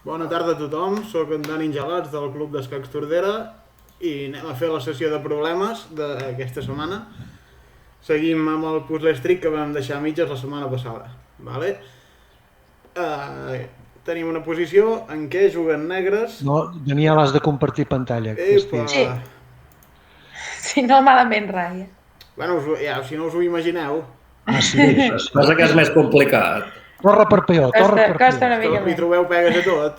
Bona tarda a tothom, sóc en Dani Gelats del Club d'Escacs Tordera i anem a fer la sessió de problemes d'aquesta setmana. Seguim amb el puzzle strict que vam deixar a mitges la setmana passada. Vale? Tenim una posició en què juguen negres. No, Daniel, has de compartir pantalla. Epa! Sí. Si no, malament, Rai. Bueno, si no us ho imagineu. Sí. Passa que és més complicat. Torre per peó, torre per Costa una peó. mica Hi més. trobeu pegues a tot.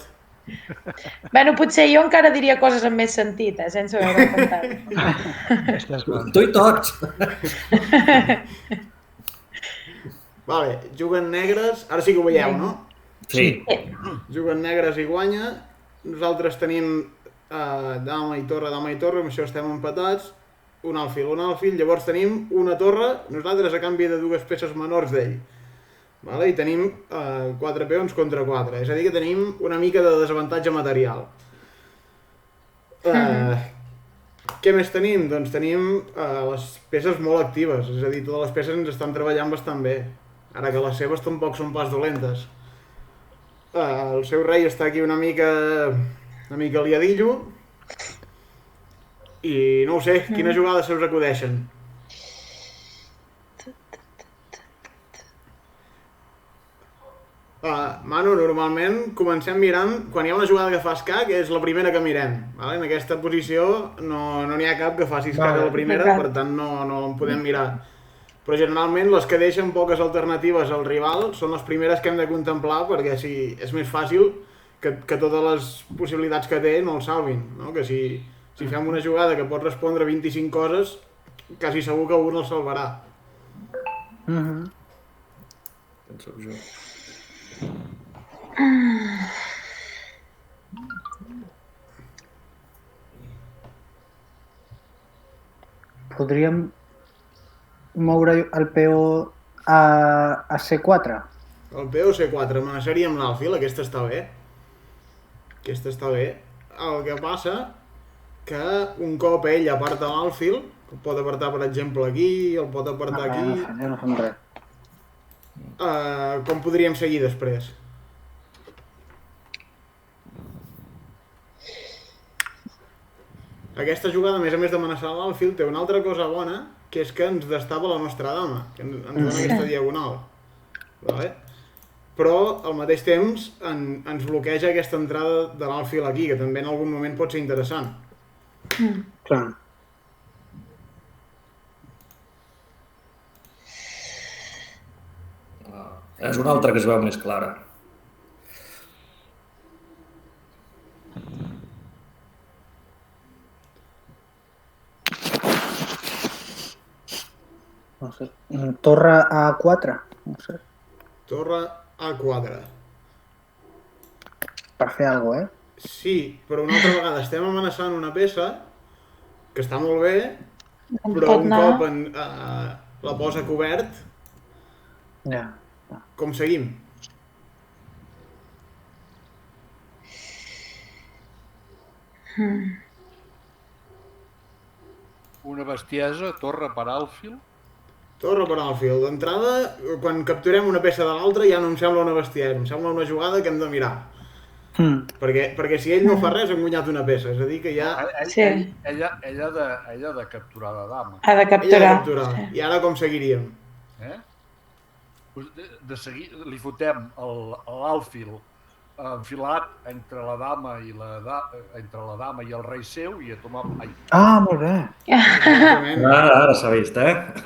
Bueno, potser jo encara diria coses amb més sentit, sense veure el pantalla. Tu i tots. Vale, juguen negres, ara sí que ho veieu, no? Sí. Juguen negres i guanya. Nosaltres tenim dama i torre, amb això estem empatats. Un alfil. Llavors tenim una torre, nosaltres a canvi de dues peces menors d'ell. Vale? I tenim 4 peons contra 4, és a dir que tenim una mica de desavantatge material. Què més tenim? Doncs tenim les peces molt actives, és a dir, totes les peces ens estan treballant bastant bé, ara que les seves tampoc són pas dolentes. El seu rei està aquí una mica liadillo i no ho sé, quina jugada se us acudeixen? Manu, normalment comencem mirant, quan hi ha una jugada que fa escac és la primera que mirem. Vale? En aquesta posició no n'hi ha cap que faci escac a la primera, per tant no en podem mirar. Però generalment les que deixen poques alternatives al rival són les primeres que hem de contemplar perquè és més fàcil que totes les possibilitats que té no el salvin. No? Que si fem una jugada que pot respondre 25 coses, quasi segur que un el salvarà. Penso jo. Podríem moure el peó a C4? El peó C4, amenaçaríem l'alfil, aquesta està bé. El que passa que un cop ell aparta l'alfil, el pot apartar per exemple aquí, el pot apartar aquí... No fem res. Com podríem seguir després? Aquesta jugada, a més d'amenaçar l'alfil, té una altra cosa bona, que és que ens destapa la nostra dama, que ens dona aquesta diagonal. Vale? Però, al mateix temps, ens bloqueja aquesta entrada de l'alfil aquí, que també en algun moment pot ser interessant. Clar. És una altra que es veu més clara. No sé. Torre A4? No sé. Torre A4. Per fer alguna cosa, Sí, però una altra vegada estem amenaçant una peça que està molt bé, però un cop la posa cobert, Ja. com seguim? Una bestiesa, torre per alfil. Torre per alfil. D'entrada, quan capturem una peça de l'altra ja no em sembla una bestiesa, em sembla una jugada que hem de mirar. Perquè si ell no fa res, hem guanyat una peça, és a dir que ja... Ella ha de capturar la dama. Ha de Ella ha de capturar. capturar. I ara com seguiríem? De seguir, li fotem l'alfil enfilat entre la dama i el rei seu i a tomar... Ah, molt bé. Exactament. Ara s'ha vist,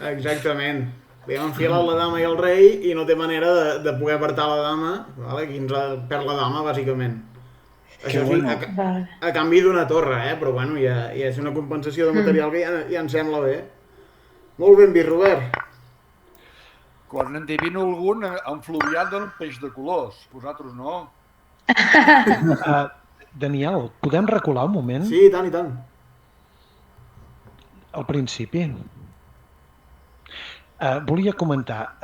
Exactament. Li hem enfilat la dama i el rei i no té manera de poder apartar la dama, vale? Aquí ens perd la dama, bàsicament. Això sí, a canvi d'una torre, però bueno, ja és una compensació de material que ja ens sembla bé. Molt ben vist, Robert. Quan endevino algun, en Fluvià dona un peix de colors. Vosaltres no. Daniel, podem recular un moment? Sí, i tant. Al principi. Volia comentar,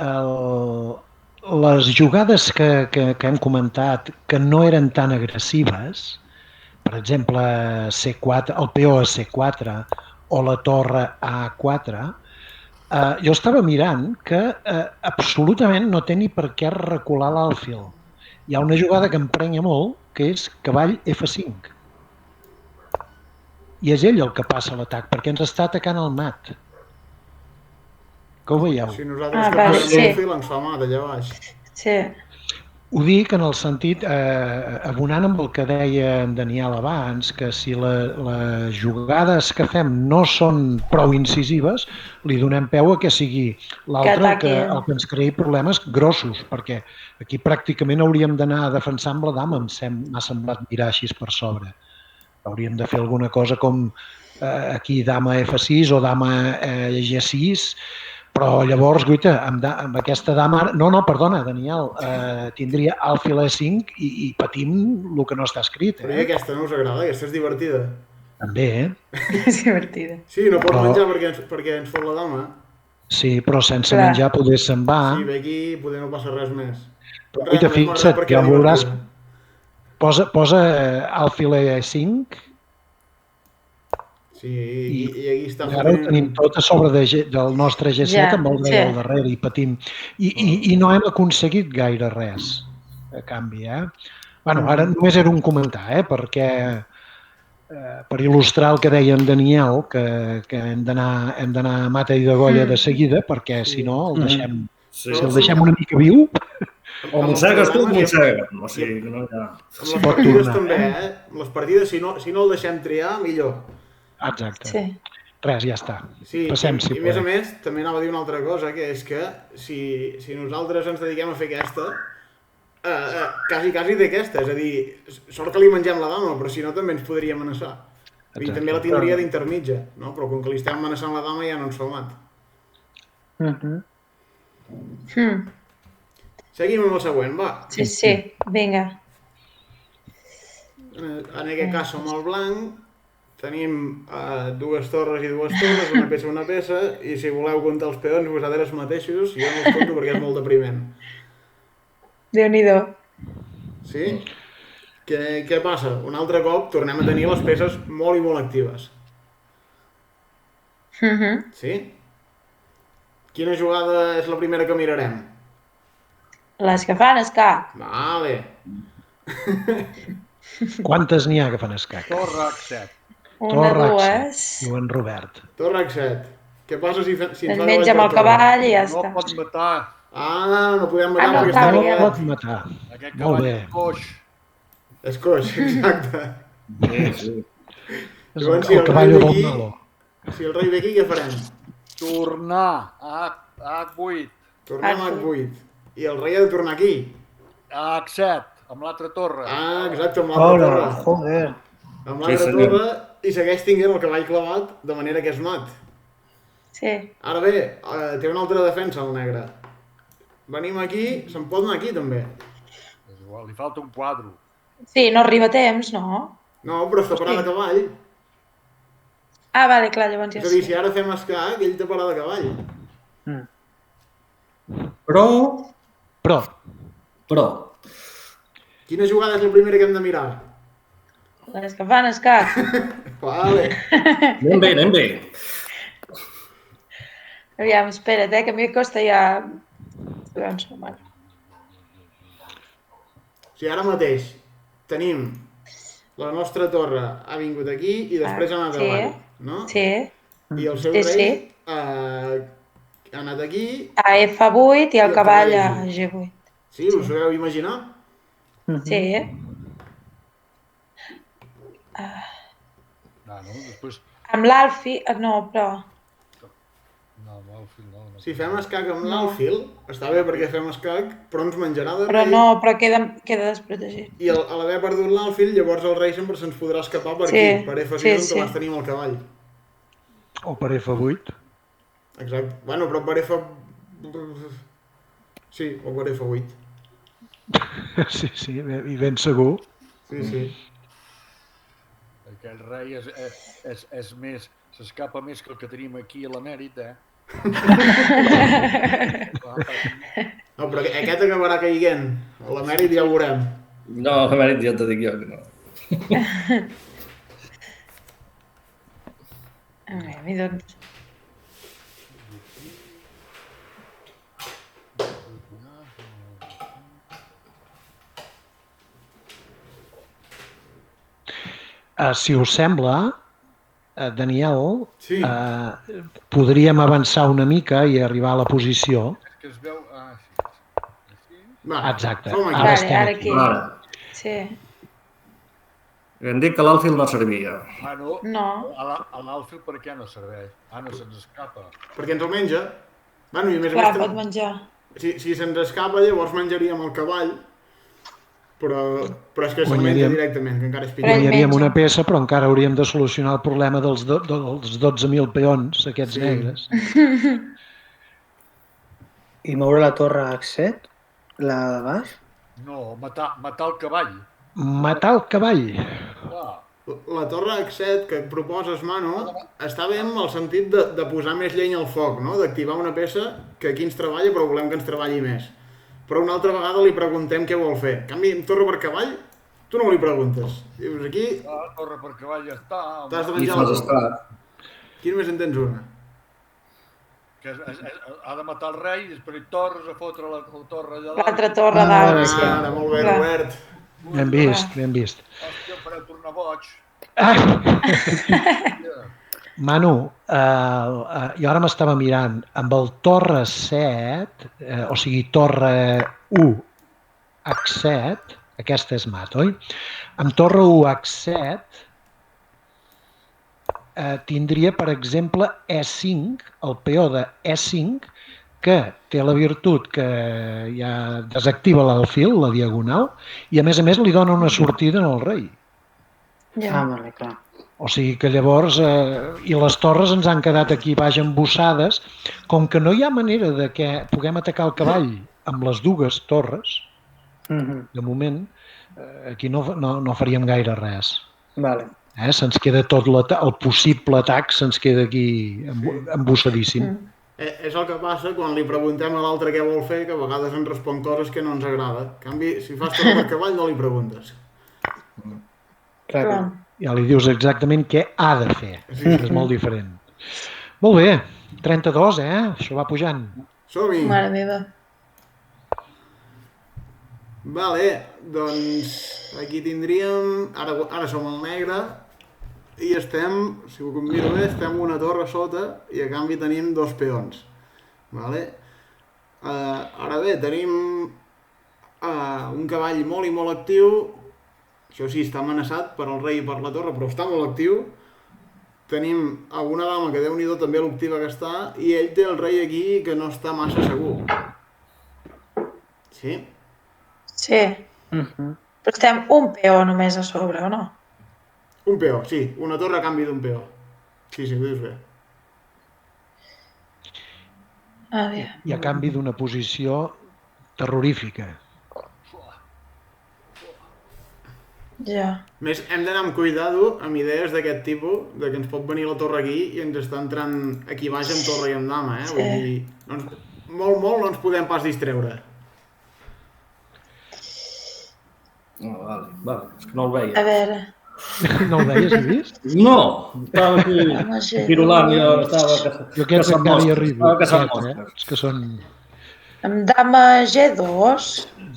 les jugades que hem comentat que no eren tan agressives, per exemple, C4, el peó a C4 o la torre a A4, jo estava mirant que absolutament no té ni per què recular l'alfil. hi ha una jugada que emprenya molt, que és cavall F5. I és ell el que passa l'atac, perquè ens està atacant el mat. Que ho veieu? Si nosaltres que vale, posem sí. l'alfil ens fa mat allà baix. Sí. Ho dic en el sentit, abonant amb el que deia en Daniel abans, que si les jugades que fem no són prou incisives, li donem peu a que sigui l'altre el que ens creï problemes grossos, perquè aquí pràcticament hauríem d'anar a defensar amb la dama, m'ha semblat mirar així per sobre. Hauríem de fer alguna cosa com aquí dama F6 o dama G6, però llavors, guaita, amb aquesta dama... No, perdona, Daniel, tindria alfil E5 i patim el que no està escrit. Però i aquesta no us agrada? Aquesta és divertida. També, És divertida. Sí, no pot menjar perquè ens fot la dama. Sí, però sense menjar poder se'n va. Sí, ve aquí i poder no passa res més. Però guaita, fixa't, ja ho veuràs... Posa alfil E5... Sí, i aquí està... Ara ho tenim tot a sobre del nostre G7 amb el rei al darrere i patim. I no hem aconseguit gaire res a canvi, Bueno, ara només era un comentar, perquè per il·lustrar el que deia en Daniel, que hem d'anar a mata i de golla de seguida, perquè si no el deixem, si el deixem una mica viu... O mossegues tu, mossegues. O sigui, que no hi ha... Amb les partides també, Les partides, si no el deixem triar, millor. Exacte. Sí. Res, ja està. Sí, passem, si i a més, també anava a dir una altra cosa, que és que si nosaltres ens dediquem a fer aquesta, quasi d'aquesta, és a dir, sort que li mengem la dama, però si no també ens podria amenaçar. I també la tindria d'intermitja, no? Però com que li estem amenaçant la dama ja no ens fa mat. Seguim amb el següent, va. Sí, vinga. En aquest cas som el blanc, tenim dues torres i dues torres, una peça, i si voleu comptar els peons vosaltres mateixos, jo no els compto perquè és molt depriment. Déu-n'hi-do. Sí? Què passa? Un altre cop tornem a tenir les peces molt i molt actives. Sí? Quina jugada és la primera que mirarem? Les que fan escac. Vale. Quantes n'hi ha que fan escac? Torre H7. Una, dues... Diu en Robert. Torre H7. Què passa si ens ens mengem el cavall i ja està. No pot matar. No podem matar no perquè està No robat. pot matar. Aquest Molt cavall bé. és coix. És coix, exacte. Sí. És el cavall del meló. Si el rei ve aquí, què farem? Tornar a H8. Tornem a H8. I el rei ha de tornar aquí. A H7, amb l'altra torre. Exacte, amb l'altra torre. Joder. Amb l'altra torre i segueix tinguent el cavall clavat de manera que és mat. Sí. Ara bé, té una altra defensa el negre. Venim aquí, se'n pot anar aquí també. És igual, li falta un quadre. Sí, no arriba a temps, no? No, però està parat de cavall. Vale, clar, llavors ja És a dir, si ara fem escac, ell té parat de cavall. Però... Quina jugada és la primera que hem de mirar? Les que fan escac. Vale. Anem bé. Aviam, espera't, que a mi costa ja... Doncs, vale. Si ara mateix tenim la nostra torre ha vingut aquí i després ha anat avall, no? Sí. I el seu rei ha anat aquí... A F8 i el cavall a G8. Sí, us ho heu imaginar? Sí. Després... Amb l'alfi... No, però... No, amb l'alfil no. Si fem escac amb l'alfil, està bé perquè fem escac, però ens menjarà de rei. Però no, però queda desprotegit. I a l'haver perdut l'alfil, llavors el rei sempre se'ns podrà escapar per aquí, per F6, on abans tenim el cavall. O per F8. Exacte. Bueno, però per F... Sí, o per F8. Sí, i ben segur. Sí. Aquest rei és més... S'escapa més que el que tenim aquí a l'emèrit, No, però aquest acabarà caiguent. A l'emèrit ja ho veurem. No, a l'emèrit ja t'ho dic jo que no. A mi doncs... Si us sembla, Daniel, Sí. podríem avançar una mica i arribar a la posició. És que es veu... sí. Va, Exacte. som aquí. Ara Vale, estem ara aquí. aquí. Vale. Sí. Hem dit que l'Alfil no servia. No. No. A l'Alfil per què no serveix? No se'ns escapa. Perquè ens el menja. Bueno, i a més a Clar, més... pot menjar. Si se'ns escapa, llavors menjaríem el cavall, però és que se'l menja Guanyaríem. directament, que encara és Però pitjor. ell Guanyaríem menja. una peça, però encara hauríem de solucionar el problema dels 12.000 peons, aquests Sí. negres. I moure la torre H7, la de baix? No, matar el cavall. Matar el cavall. Clar. La torre H7 que et proposes, Manu, està bé en el sentit de posar més llenya al foc, no? D'activar una peça que aquí ens treballa, però volem que ens treballi més. Però una altra vegada li preguntem què vol fer. En canvi, amb torre per cavall, tu no li preguntes. Dius, aquí Torre per cavall ja està. t'has de I menjar la fas torre. esclat. Aquí només en tens una. Que ha de matar el rei i després hi torres a fotre la torre allà dalt. L'altra torre dalt, sí. Ara, molt bé, Clar. Robert. Ben vist, ben vist. Hòstia, em fareu tornar boig. Manu, jo ara m'estava mirant amb el torre 7, o sigui, torre 1, H7, aquesta és mat, oi? Amb torre 1, H7, tindria, per exemple, E5, el peó de E5, que té la virtut que ja desactiva l'alfil, la diagonal, i a més li dona una sortida al rei. Ja. Vale, clar. O sigui que llavors, i les torres ens han quedat aquí baix embossades, com que no hi ha manera de que puguem atacar el cavall amb les dues torres, de moment, aquí no faríem gaire res. Vale. Se'ns queda tot el possible atac, se'ns queda aquí embossadíssim. És el que passa quan li preguntem a l'altre què vol fer, que a vegades ens respon coses que no ens agrada. En canvi, si fas torre per cavall no li preguntes. Clar. Ja li dius exactament què ha de fer, que és molt diferent. Molt bé, 32, Això va pujant. Som-hi! Mare meva. Vale, doncs aquí tindríem... Ara som al negre i estem, si ho combino bé, estem una torre sota i a canvi tenim dos peons. Vale? Ara bé, tenim un cavall molt i molt actiu. Això sí, està amenaçat per el rei i per la torre, però està molt actiu. Tenim alguna dama que Déu-n'hi-do també l'activa que està, i ell té el rei aquí que no està massa segur. Sí? Sí. Però estem un peó només a sobre, o no? Un peó, sí. Una torre a canvi d'un peó. Sí, ho dius bé. I a canvi d'una posició terrorífica. Ja. Més, hem d'anar amb cuidado amb idees d'aquest tipus, de que ens pot venir la torre aquí i ens està entrant aquí baix amb torre i amb dama, Sí. Vull dir, molt no ens podem pas distreure. Vale, és que no el veia. A veure. No el veies, he vist? No, estava aquí pirulant i estava... Jo aquests encara hi arribo. Estava Els que són Amb dama G2.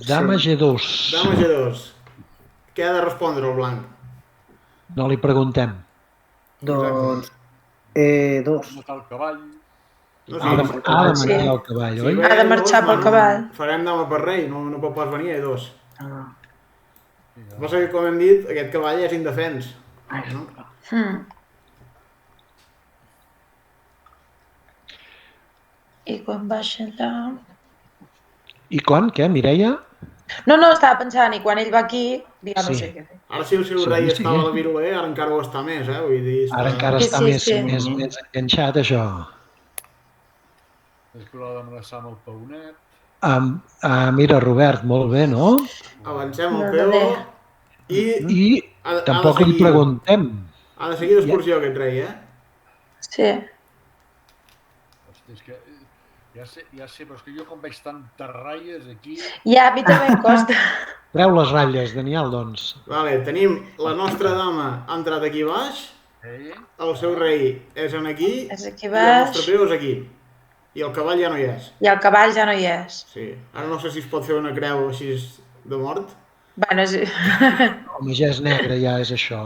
dama G2. Dama G2. Què ha de respondre el blanc? No li preguntem. Doncs... E2. Matar el cavall. No, Ha de matar el cavall, oi? Ha de marxar pel cavall. Farem dama per rei, no pot pas venir a dos. Ah. El que passa que, com hem dit, aquest cavall és indefens. No? I quan baixa allà... I quan? Què, Mireia? No, estava pensant, i quan ell va aquí, ja no Sí. sé què fer. Ara si el seu rei Sí. estava a la viruler, ara encara ho està més, Vull dir, Ara encara està Sí. més enganxat, això. Després l'ha d'amenaçar amb el peonet. Mira, Robert, molt bé, no? Avancem el No, peu no. i I ha de tampoc li seguir- preguntem. ha de seguir d'excursió aquest rei, Sí. Hosti, és que ja sé, però és que jo com veig tantes ratlles aquí... Ja, a mi també em costa. Treu les ratlles, Daniel, doncs. Vale, tenim la nostra dama ha entrat aquí baix, el seu rei és en aquí, És aquí i el baix. nostre peu és aquí. I el cavall ja no hi és. I el cavall ja no hi és. Sí. Ara no sé si es pot fer una creu així de mort. Bueno, Home, ja és negre, ja és això.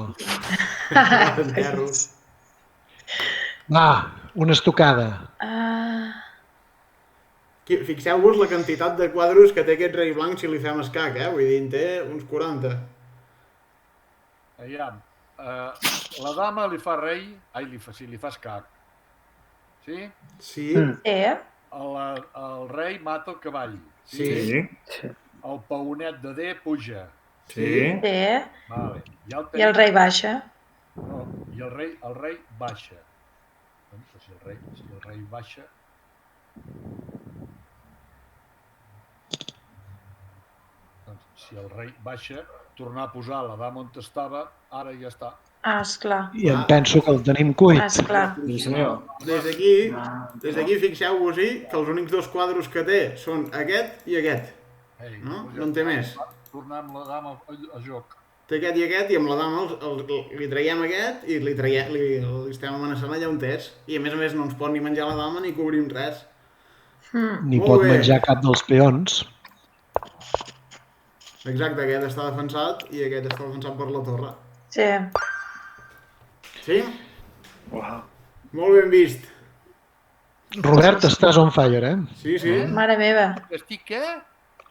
Enterro. Va, una estocada. Fixeu-vos la quantitat de quadros que té aquest rei blanc si li fem escac, Vull dir, en té uns 40. Aviam, la dama li fa rei, si li fa escac. Sí? Sí. El rei mata el cavall. Sí. El paonet de D puja. Sí. Vale. I el rei baixa. No, i el rei baixa. Doncs si el rei baixa... Doncs si el rei baixa, tornar a posar la dama on estava, ara ja està. Esclar. I em penso que el tenim cuit. Esclar. Sí, senyor. Des d'aquí fixeu-vos-hi que els únics 2 quadros que té són aquest i aquest. No? No en té més. Tornar amb la dama a joc. Té aquest i amb la dama li traiem aquest i li estem amenaçant allà on és. I a més no ens pot ni menjar la dama ni cobrim res. Ni pot menjar cap dels peons. Exacte, aquest està defensat i aquest està defensat per la torre. Sí. Sí? Uau. Molt ben vist. Robert, estàs on fire, Sí. Mare meva. Estic què?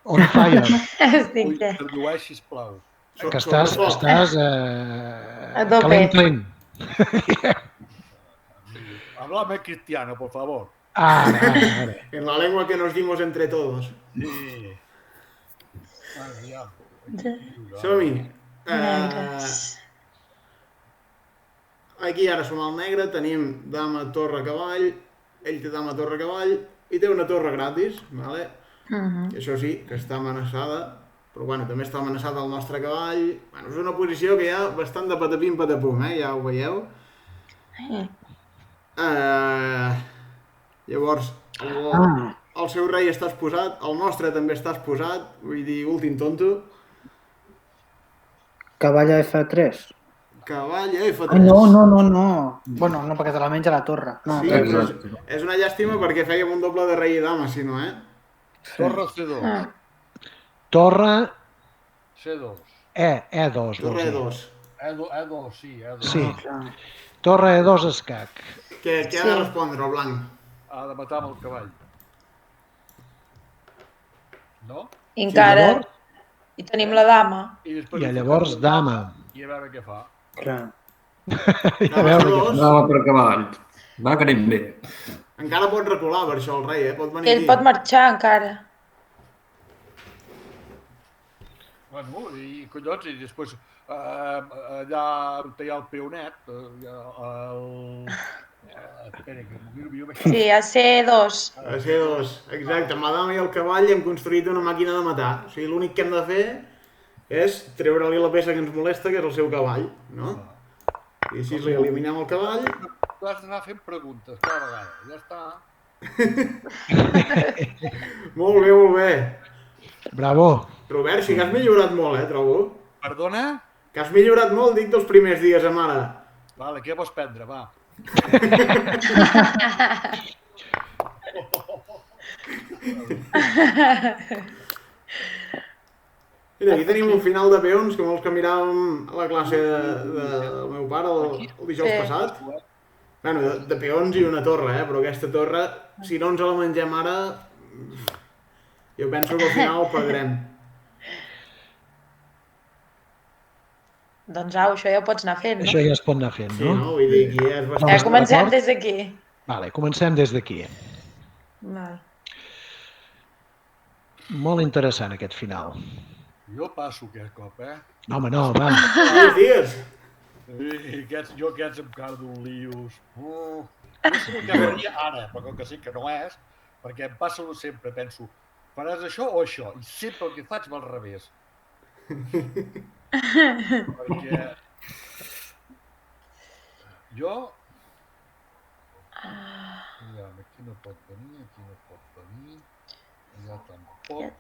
On fire. Estic què? Tradueix, sisplau. Que estàs A tope. calent. Háblame cristiano, por favor. Ara. En la lengua que nos dimos entre todos. Sí. Aviam. Som-hi. Negres. Aquí ara som al negre, tenim dama, torre, cavall, ell té dama, torre, cavall, i té una torre gratis, vale? I això sí, que està amenaçada, però bueno, també està amenaçada el nostre cavall. Bueno, és una posició que hi ha bastant de patapim patapum, ja ho veieu. Llavors, el seu rei està exposat, el nostre també està exposat, vull dir, últim tonto. Cavall a F3. Cavall a F3. No. Bueno, no, perquè te la menja la torre. No. Sí, però és una llàstima perquè fèiem un doble de rei i dama, si no, Torre C2. Torre C2. E2. Torre E2. E2, sí. E2. Sí. Torre E2 escac. Què ha de respondre el blanc? Ha de matar amb el cavall. No? I encara... I tenim la dama. I llavors dama. I a veure què fa. Clar. I a veure què fa. Dama per cavall. Va, que anem bé. Encara pot recular per això el rei, Pot venir Ell aquí. pot marxar encara. Bueno, i collons, i després allà on hi ha el peonet, espera, que m'ho veig. Sí, a C2. A C2, exacte. Amb la dama i el cavall hem construït una màquina de matar. O sigui, l'únic que hem de fer és treure-li la peça que ens molesta, que és el seu cavall, no? I així li eliminem el cavall. Tu has d'anar fent preguntes cada vegada, ja està. Molt bé. Bravo. Robert, sí que has millorat molt, trobo. Perdona? Que has millorat molt, dic, dels primers dies a mare. Vale, què vols prendre, va? Mira, aquí tenim un final de peons, com els que miràvem a la classe del meu pare el dijous passat. Bueno, de peons i una torre, però aquesta torre, si no ens la mengem ara, jo penso que al final ho perdrem. Doncs au, això ja ho pots anar fent, no? Això ja es pot anar fent, Sí, no? no? Vull dir, aquí és bastant... Ja comencem des d'aquí. Vale, comencem des d'aquí. Val. Molt interessant aquest final. Jo passo aquest cop, No, home, no, va. Digues. Jo aquests em cardo lios. No sé el que faria ara, però com que sé que no és, perquè em passa sempre, penso, faràs això o això? I sempre el que faig va al revés. Perquè jo... Aquí no pot venir, allà tampoc.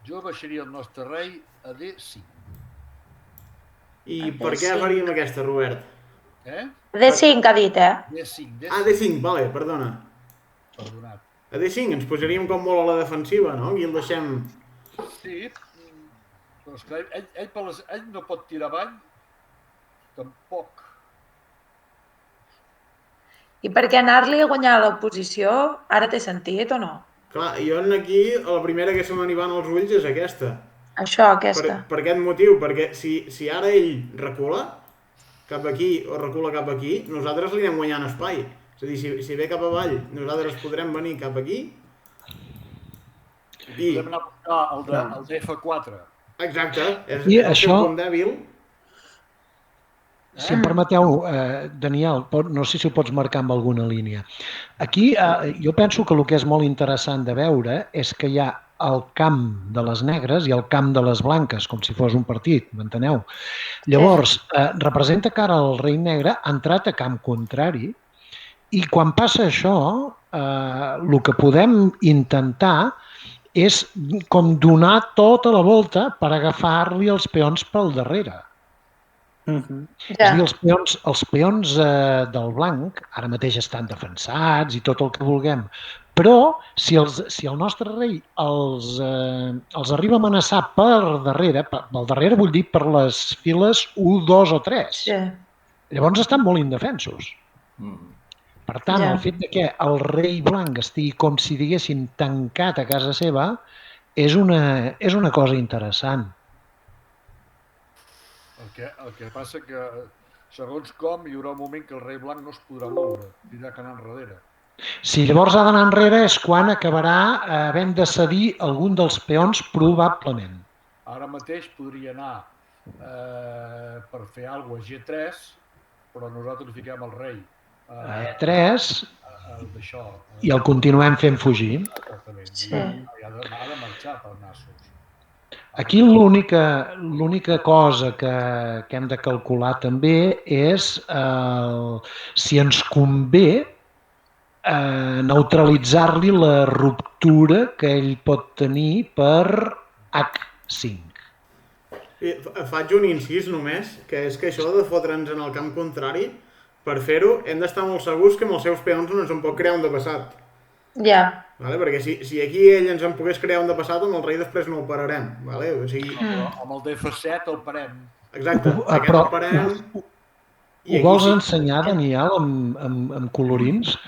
Jo baixaria el nostre rei a D5. I per què faríem aquesta, Robert? D5 ha dit, D5. Ah, D5, vale, perdona. Perdonat. A D5 ens posaríem com molt a la defensiva, no? Aquí el deixem... Sí, Però esclar, ell no pot tirar avall, tampoc. I per què anar-li a guanyar l'oposició ara té sentit o no? Clar, jo aquí, la primera que se me n'hi van als ulls és aquesta. Això, aquesta. Per aquest motiu, perquè si ara ell recula cap aquí o recula cap aquí, nosaltres li anem guanyant espai. És a dir, si ve cap avall, nosaltres podrem venir cap aquí i... Podem anar a buscar el d'F4. Exacte, és I el això... seu punt dèbil. Si em permeteu, Daniel, no sé si ho pots marcar amb alguna línia. Aquí jo penso que el que és molt interessant de veure és que hi ha el camp de les negres i el camp de les blanques, com si fos un partit, m'enteneu? Llavors, representa que ara el rei negre ha entrat a camp contrari i quan passa això, el que podem intentar és com donar tota la volta per agafar-li els peons pel darrere. És a dir, els peons del blanc ara mateix estan defensats i tot el que vulguem, però si el nostre rei els arriba a amenaçar per darrere vull dir per les files 1, 2 o 3, llavors estan molt indefensos. Per tant, el fet que el rei blanc estigui com si diguéssim tancat a casa seva és una cosa interessant. El que passa que, segons com, hi haurà un moment que el rei blanc no es podrà moure, tindrà que anar enrere. Si llavors ha d'anar enrere és quan acabarà havent de cedir algun dels peons probablement. Ara mateix podria anar per fer alguna cosa a G3, però nosaltres fiquem el rei a E3 d'això. I el continuem fent fugir. Exactament. Ha de marxar per nassos. Aquí l'única cosa que hem de calcular també és si ens convé neutralitzar-li la ruptura que ell pot tenir per H5. Faig un incís només, que és que això de fotre'ns en el camp contrari, per fer-ho hem d'estar molt segurs que amb els seus peons no ens en pot crear un de passat. Ja. Vale? Perquè si aquí ell ens en pogués crear un de passat, amb el rei després no el pararem. Vale? O sigui... Amb el d'F7 el parem. Exacte, aquest el parem... Ho vols ensenyar, Daniel, amb colorins?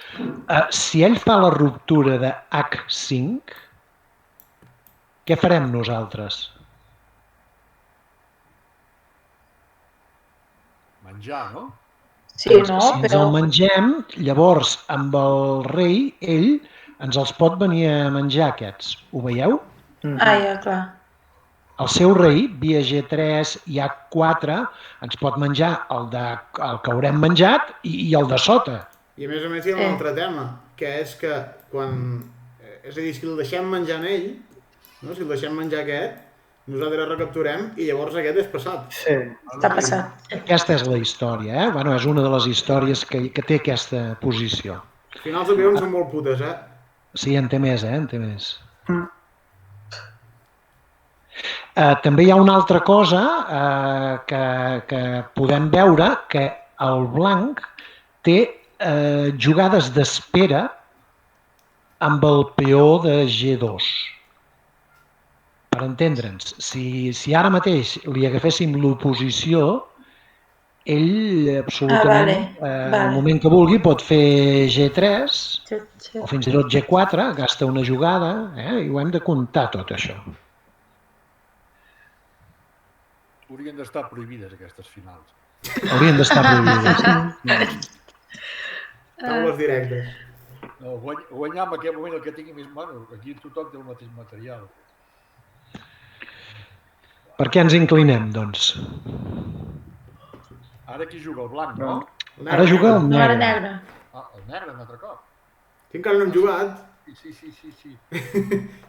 Si ell fa la ruptura de H5, què farem nosaltres? Menjar, no? Sí, no, si ens el mengem, llavors amb el rei, ell ens els pot venir a menjar aquests. Ho veieu? Ja, clar. El seu rei, via G3 i H4, ens pot menjar el que haurem menjat i el de sota. I a més hi ha un altre tema, que és que quan... És a dir, si el deixem menjar en ell, no? Si el deixem menjar aquest, nosaltres recapturem i llavors aquest és passat. Sí. Està passat. Aquesta és la història, eh? Bueno, és una de les històries que té aquesta posició. Els finals de peons són molt putes, eh? Sí, en té més, en té més. També hi ha una altra cosa que podem veure, que el blanc té jugades d'espera amb el peó de G2. Per entendre'ns, si ara mateix li agaféssim l'oposició, ell absolutament, en el moment que vulgui, pot fer G3 o fins i tot G4, gasta una jugada, i ho hem de comptar tot això. Haurien d'estar prohibides aquestes finals. Haurien d'estar prohibides. Taules directes. No, guanyar en aquest moment el que tingui més... Bueno, aquí tothom té el mateix material. Per què ens inclinem, doncs? Ara qui juga el blanc, no? Ara juga el negre. Negre. El negre, un altre cop. Si encara no hem jugat. Sí.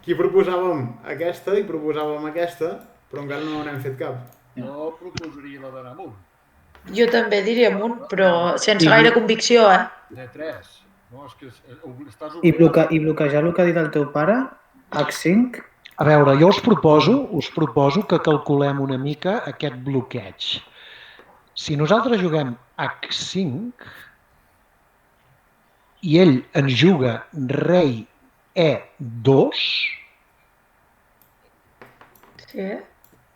Qui proposàvem aquesta i proposàvem aquesta, però encara no n'hem fet cap. Jo proposaria la d'anar amunt. Jo també diria amunt, però sense gaire convicció, De 3. No, és que estàs I bloquejar el que ha dit el teu pare, H5? A veure, jo us proposo que calculem una mica aquest bloqueig. Si nosaltres juguem H5 i ell ens juga rei E2,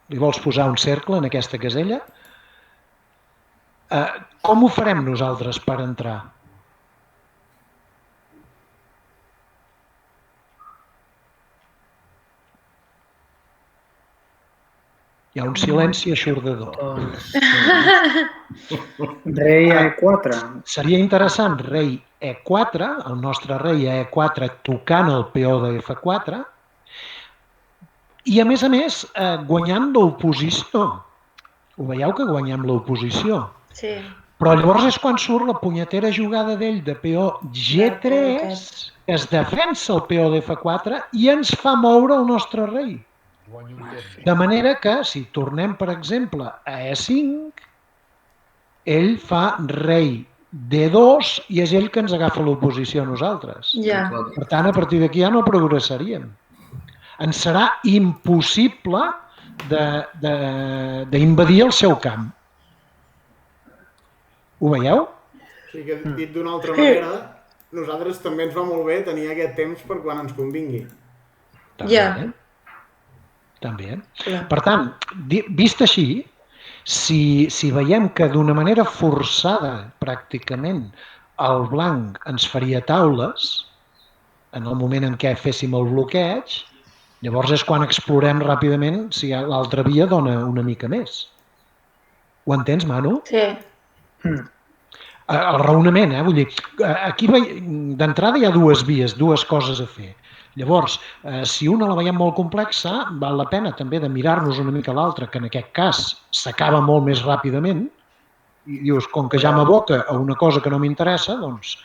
Li vols posar un cercle en aquesta casella? Com ho farem nosaltres per entrar? Hi ha un silenci eixordador. Rei a E4. Seria interessant rei E4, el nostre rei a E4 tocant el peó de F4, i a més, guanyant l'oposició. Ho veieu que guanyem l'oposició? Sí. Però llavors és quan surt la punyetera jugada d'ell de peó G3, que es defensa el peó d'F4 i ens fa moure el nostre rei. De manera que, si tornem, per exemple, a E5, ell fa rei D2 i és ell que ens agafa l'oposició a nosaltres. Ja. Per tant, a partir d'aquí ja no progressaríem. Ens serà impossible d'invadir el seu camp. Ho veieu? O sigui que, dit d'una altra manera, nosaltres també ens va molt bé tenir aquest temps per quan ens convingui. Ja. També. Per tant, vist així, si veiem que d'una manera forçada, pràcticament, el blanc ens faria taules, en el moment en què féssim el bloqueig, llavors és quan explorem ràpidament si l'altra via dona una mica més. Ho entens, Manu? Sí. El raonament, vull dir, aquí d'entrada hi ha dues vies, dues coses a fer. Llavors, si una la veiem molt complexa, val la pena també de mirar-nos una mica l'altra, que en aquest cas s'acaba molt més ràpidament, i dius, com que ja m'aboca a una cosa que no m'interessa, doncs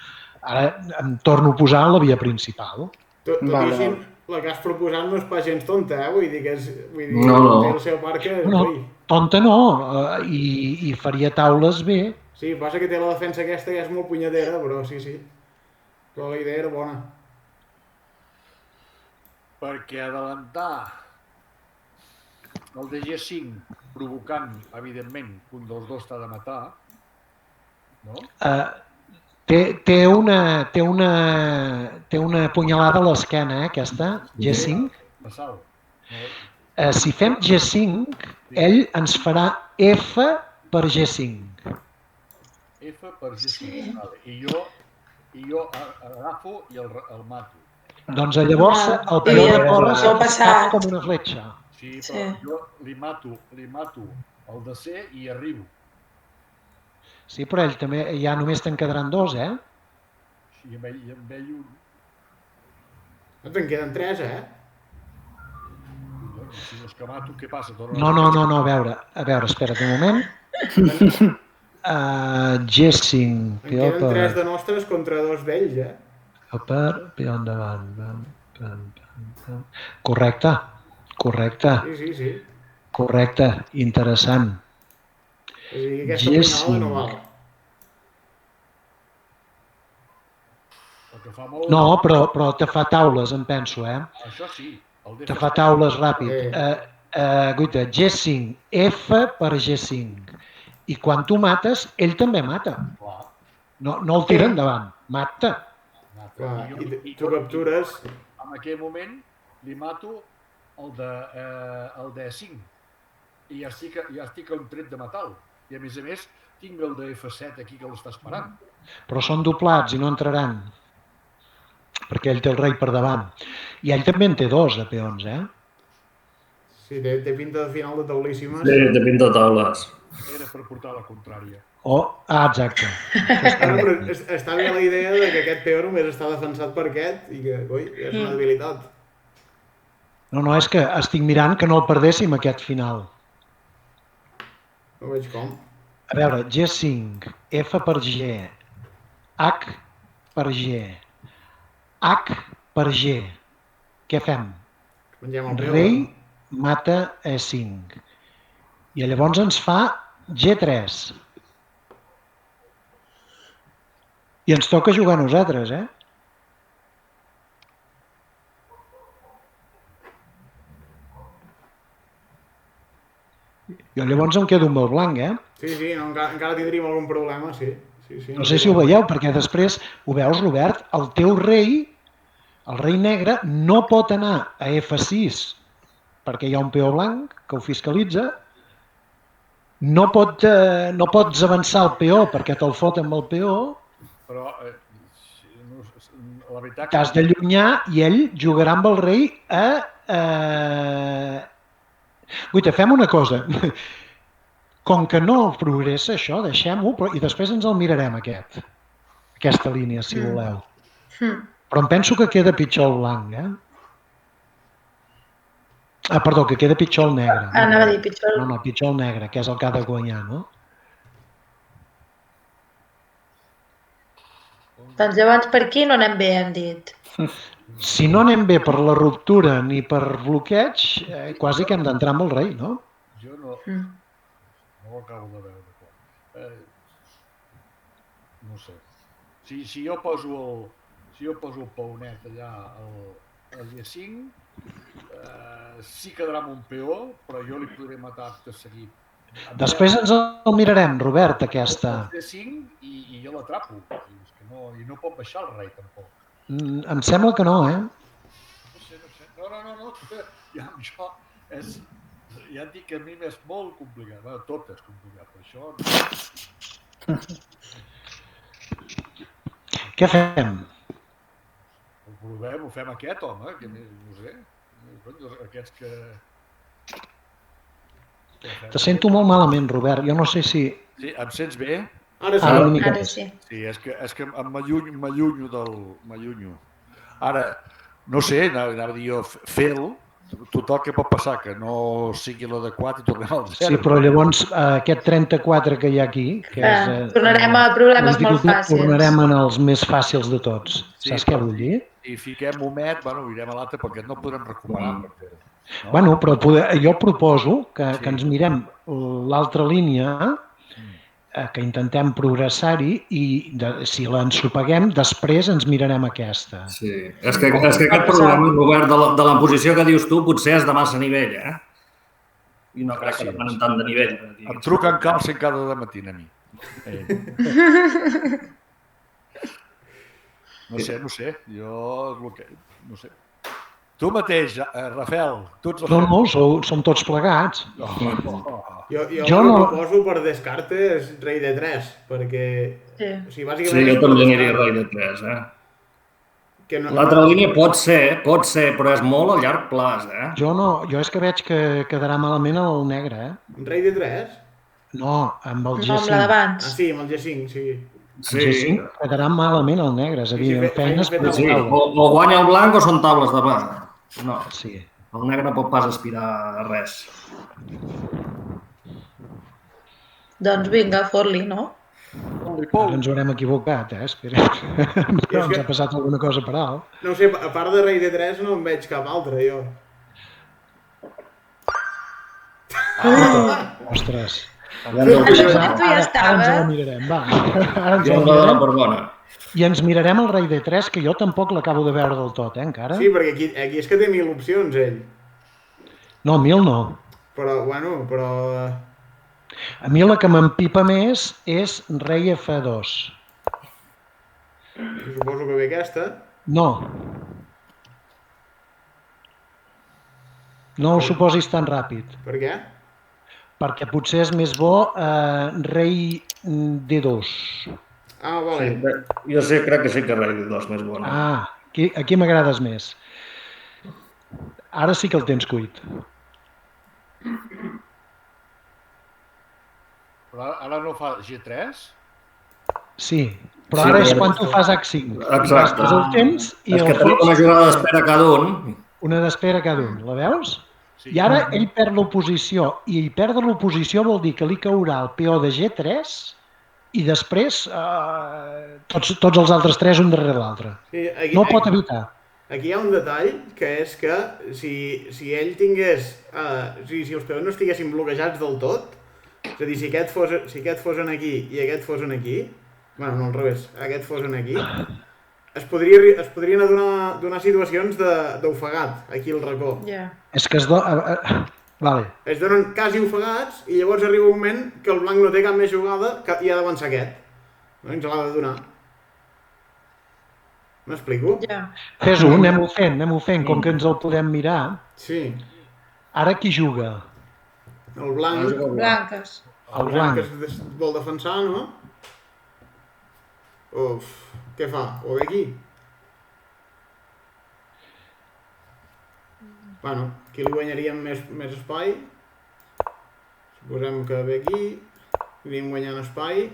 ara em torno a posar en la via principal. Tot i així, la que has proposat no és pas gens tonta, vull dir que té el seu part que... No, tonta no, i faria taules bé. Sí, passa que té la defensa aquesta que és molt punyetera, però sí. Però la idea era bona. Perquè adelantar el de G5 provocant, evidentment, que un dels dos t'ha de matar, no? Té una punyalada a l'esquena, aquesta, G5. Si fem G5, ell ens farà F per G5. F per G5, vale. I jo agafo i el mato. Doncs llavors el peó de torres està com una fletxa. Sí, però jo li mato el de C i arribo. Sí, però ell també ja només te'n quedaran dos, Sí, amb ell un. No te'n queden tres, Si els que mato, què passa? No, a veure, espera't un moment. G5. En queden tres de nostres contra dos d'ells, Peó endavant. Correcte. Sí. Correcte, interessant. És a dir, aquesta punyalada no val. No, però te fa taules, em penso, Això sí. Te fa taules ràpid. Guaita, G5, F per G5. I quan tu mates, ell també mata. No el tira endavant, mata. I tu captures... En aquell moment li mato el de 5 i ja estic a un tret de metal. I a més tinc el de F7 aquí que l'està esperant. Però són doblats i no entraran, perquè ell té el rei per davant. I ell també en té dos de peons, Sí, té pinta de final de taulíssimes. Sí, té pinta de taules. Era per portar la contrària. Exacte. Però està bé la idea que aquest peó només està defensat per aquest i que, és una debilitat. No, és que estic mirant que no el perdéssim aquest final. No veig com. A veure, G5, F per G, H per G, H per G. Què fem? Rei mata E5. I llavors ens fa G3. I ens toca jugar a nosaltres, Jo llavors em quedo amb el blanc, Sí, encara tindríem algun problema, sí. No sé si ho veieu, perquè després, ho veus, Robert, el teu rei, el rei negre, no pot anar a F6 perquè hi ha un peó blanc que ho fiscalitza, no pots avançar el peó perquè te'l fot amb el peó, Però la veritat... t'has d'allunyar i ell jugarà amb el rei a... Guaita, fem una cosa. Com que no progressa això, deixem-ho i després ens el mirarem aquesta línia, si voleu. Però em penso que queda pitjor el blanc, perdó, que queda pitjor el negre. Anava a dir pitjor. No, pitjor el negre, que és el que ha de guanyar, no? Doncs llavors per aquí no anem bé, hem dit. Si no anem bé per la ruptura ni per bloqueig, quasi que hem d'entrar amb el rei, no? Jo no ho acabo de veure. No sé. Si jo poso el peonet allà al G5, sí quedarà amb un peó, però jo li podré matar de seguit. Després ens el mirarem, Robert, aquesta. El G5 i jo l'atrapo. I no pot baixar el rei, tampoc. Em sembla que no, No sé. No. Ja amb això ja et dic que a mi m'és molt complicat. Bueno, tot és complicat, per això... Què fem? Ho provem, ho fem aquest, home, que no sé. Aquests que... Te sento molt malament, Robert. Jo no sé si... Sí, em sents bé? Ara sí. Sí, és que m'allunyo. Ara, no sé, anava a dir jo, fer-lo, total que pot passar, que no sigui l'adequat i tornem al zero. Sí, però llavors aquest 34 que hi ha aquí... Tornarem a problemes molt fàcils. Tornarem en els més fàcils de tots. Saps què vull dir? Si fiquem omet, anirem a l'altre perquè no podrem recuperar. Bueno, però jo proposo que ens mirem l'altra línia, que intentem progressar-hi i si l'ensopeguem, després ens mirarem aquesta. Sí, és que aquest problema, Robert, de la posició que dius tu, potser és de massa nivell, I no crec que demanen tant de nivell. Em truquen Carlsen cada matí a mi. No sé, jo... No sé. Tu mateix, Rafael, tu ets... No, som tots plegats. Jo no proposo per Descartes rei de 3, perquè... Sí, jo també aniria rei de 3, L'altra línia pot ser, però és molt a llarg plaç, Jo és que veig que quedarà malament el negre, Rei de 3? No, amb el G5. No, amb la d'abans. Sí, amb el G5, sí. El G5 quedarà malament el negre, és a dir, feines... O guanya el blanc o són taules de mà. No, sí. El negre no pot pas aspirar a res. Doncs vinga, fot-li, no? Ara ens haurem equivocat, espera. Però ens ha passat alguna cosa per alt. No sé, a part de rei de 3 no en veig cap altre, jo. Ostres. Ara ens la mirarem, va. Ara ens la mirarem. I ens mirarem el rei de 3, que jo tampoc l'acabo de veure del tot, encara. Sí, perquè aquí és que té 1000 opcions, ell. No, 1000 no. Però, però... A mi la que m'empipa més és rei F2. Suposo que ve aquesta. No. No ho suposis tan ràpid. Per què? Perquè potser és més bo rei D2. Ah, vale. Sí, jo crec que sí que rei D2 més bo. Aquí m'agrades més. Ara sí que el tens cuit. Però ara no fa G3? Sí, però ara és quan tu fas H5. Exacte. El temps i és que tenim una jugada d'espera cada un. Una d'espera cada un, la veus? I ara ell perd l'oposició, i perdre l'oposició vol dir que li caurà el peó de G3 i després tots els altres 3 un darrere l'altre. No ho pot evitar. Aquí hi ha un detall, que és que si ell tingués... si els peons no estiguessin bloquejats del tot, és a dir, si aquest fos aquí i aquest fos aquí, bueno, no al revés, aquest fos aquí, es podrien donar situacions d'ofegat, aquí al racó. És que es donen quasi ofegats i llavors arriba un moment que el blanc no té cap més jugada i ha d'avançar aquest. Ens l'ha de donar. M'explico? Fes-ho, anem-ho fent, com que ens el podem mirar. Sí. Ara qui juga? El blanc. Blanques. El blanc. Que vol defensar, no? Uf, què fa? O ve aquí? Bueno, aquí li guanyaríem més espai. Suposem que ve aquí. Anem guanyant espai.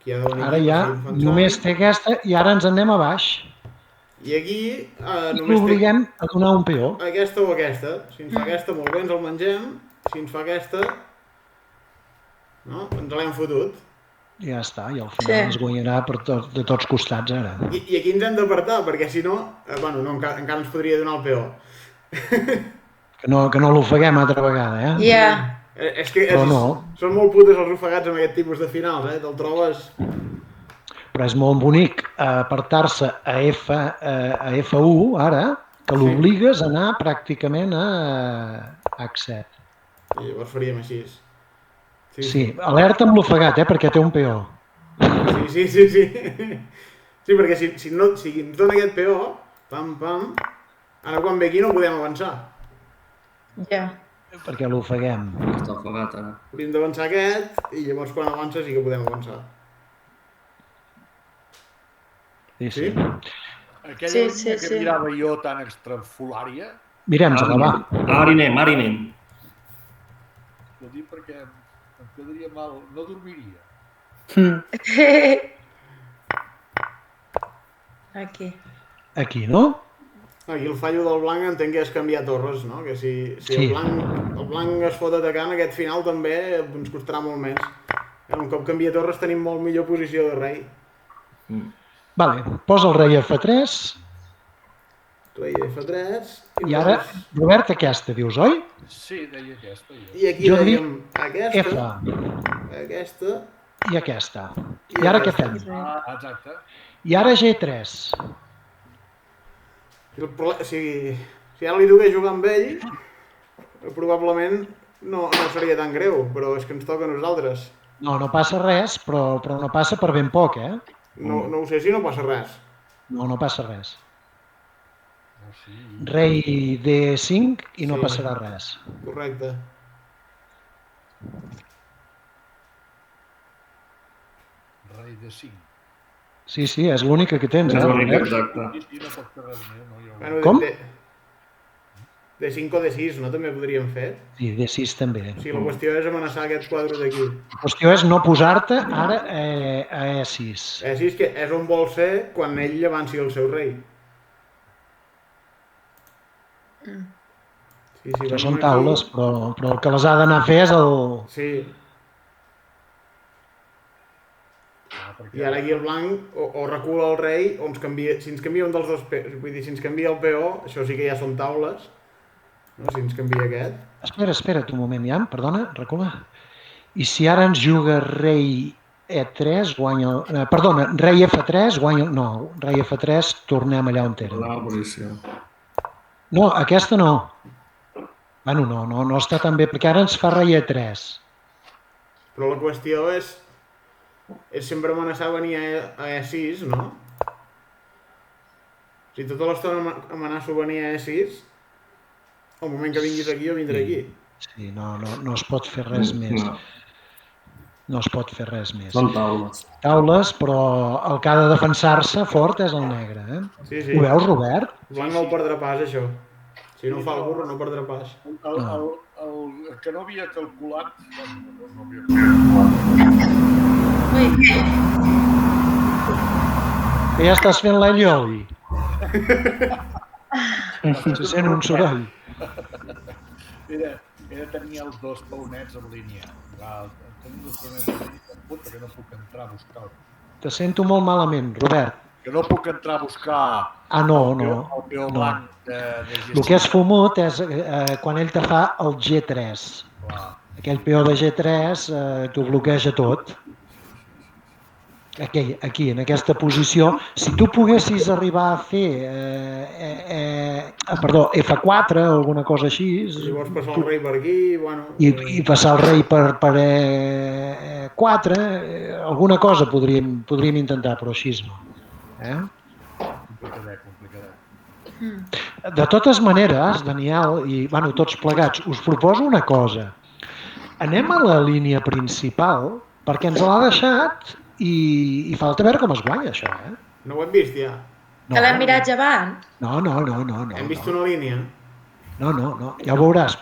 Ara ja només té aquesta i ara ens anem a baix. I aquí només l'obliguem a donar un peó. Aquesta o aquesta. Si ens fa aquesta, molt bé, ens el mengem. Si ens fa aquesta, no? Ens l'hem fotut. Ja està, i al final ens guanyarà de tots costats ara. I aquí ens hem d'apartar, perquè si no, encara ens podria donar el peó. Que no l'ofeguem altra vegada, Ja. És que són molt putes els ofegats amb aquest tipus de finals, te'l trobes... Però és molt bonic apartar-se a F1 ara, que l'obligues a anar pràcticament a H7. I llavors faríem així. Sí, alerta amb l'ofegat, perquè té un peó. Sí. Sí, perquè si ens dona aquest peó, pam, ara quan ve aquí no podem avançar. Ja. Perquè l'ofeguem. Està ofegat, ara. Hauríem d'avançar aquest i llavors quan avança sí que podem avançar. Sí. Aquella línia que mirava jo tan extrafolària... Mirem-se-la, va. Ara hi anem. Ho dic perquè em quedaria mal, no dormiria. Aquí, no? Aquí el fallo del blanc entenc que és canviar torres, no? Que si el blanc es fot atacant, aquest final també ens costarà molt més. Un cop canvia torres tenim molt millor posició de rei. Vale, posa el rei F3. Rei F3. I ara, Robert, aquesta, dius, oi? Sí, deia aquesta. I aquí dèiem aquesta, F. aquesta... I aquesta. I ara què fem? Exacte. I ara G3. Si ara li toqués jugar amb ell, probablement no seria tan greu, però és que ens toca a nosaltres. No passa res, però no passa per ben poc, No ho sé si no passa res. No passa res. Rei D5 i no passarà res. Correcte. Rei D5. Sí, és l'única que tens. És l'única, exacte. Com? D5 o D6, no? També podríem fer. Sí, D6 també. Sí, la qüestió és amenaçar aquests quadres d'aquí. La qüestió és no posar-te ara a E6. E6 que és on vol ser quan ell avanci el seu rei. Que són taules, però el que les ha d'anar a fer és el... Sí. I ara aquí el blanc o recula el rei o si ens canvia un dels dos peus, vull dir, si ens canvia el peó, això sí que ja són taules, no? Si ens canvia aquest. Espera't un moment, ja, perdona, recula. I si ara ens juga rei E3, guanya... Perdona, rei F3, guanya... No, rei F3, tornem allà on érem. No, aquesta no. Bueno, no està tan bé, perquè ara ens fa rei E3. Però la qüestió és sempre amenaçar venir a E6, no? Si tota l'estona amenaço venir a E6, al moment que vinguis aquí jo vindré aquí. Sí, no es pot fer res més. No es pot fer res més. Són taules. Taules, però el que ha de defensar-se fort és el negre, Sí. Ho veus, Robert? El blanc no el perdrà pas, això. Si no fa el burro, no perdrà pas. El que no havia calculat... Que ja estàs fent l'allioli. Se sent un soroll. Era tenir els dos paunets en línia. Tenir dos paunets en línia, puta, que no puc entrar a buscar. Te sento molt malament, Robert. Que no puc entrar a buscar el peó blanc de G5. El que és fumut és quan ell te fa el G3. Aquell peó de G3 t'ho bloqueja tot. Aquí, en aquesta posició, si tu poguessis arribar a fer F4 o alguna cosa així... Llavors passar el rei per aquí, bueno... I passar el rei per E4, alguna cosa podríem intentar, però així no. Complicadet. De totes maneres, Daniel, i bueno, tots plegats, us proposo una cosa. Anem a la línia principal, perquè ens l'ha deixat i falta veure com es guanya, això, eh? No ho hem vist, ja? Que l'hem mirat ja abans? No. Hem vist una línia? No, ja ho veuràs.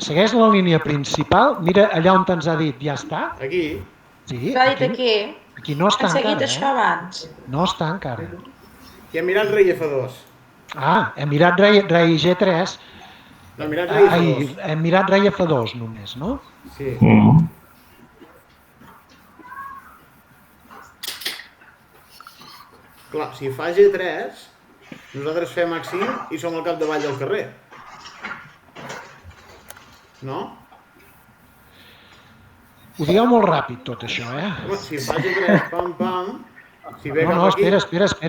Segueix la línia principal, mira allà on ens ha dit, ja està. Aquí? Sí, L'ha dit aquí? Aquí no està encara, encara, seguit això abans? No està encara. I hem mirat rei F2. Hem mirat rei G3. No, hem mirat rei F2. Hem mirat rei F2 només, no? Sí. Clar, si fa G3, nosaltres fem H5 i som al capdavall del carrer. No? Ho digueu molt ràpid, tot això, eh? Home, si fa G3, pam, si ve No, cap aquí...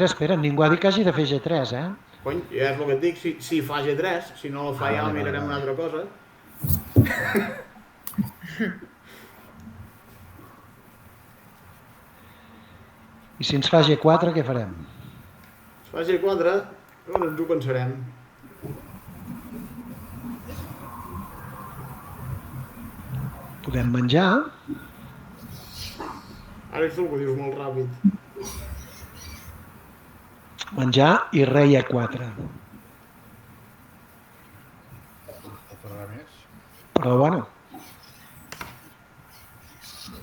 espera. Ningú ha dit que hagi de fer G3, eh? Cony, ja és el que et dic, si fa G3, si no el fa ja mirarem una altra cosa. I si ens fa G4, què farem? Si fa G4, doncs ens ho pensarem. Podem menjar. Ara és tu el que dius molt ràpid. Menjar i rei A4. Però bueno,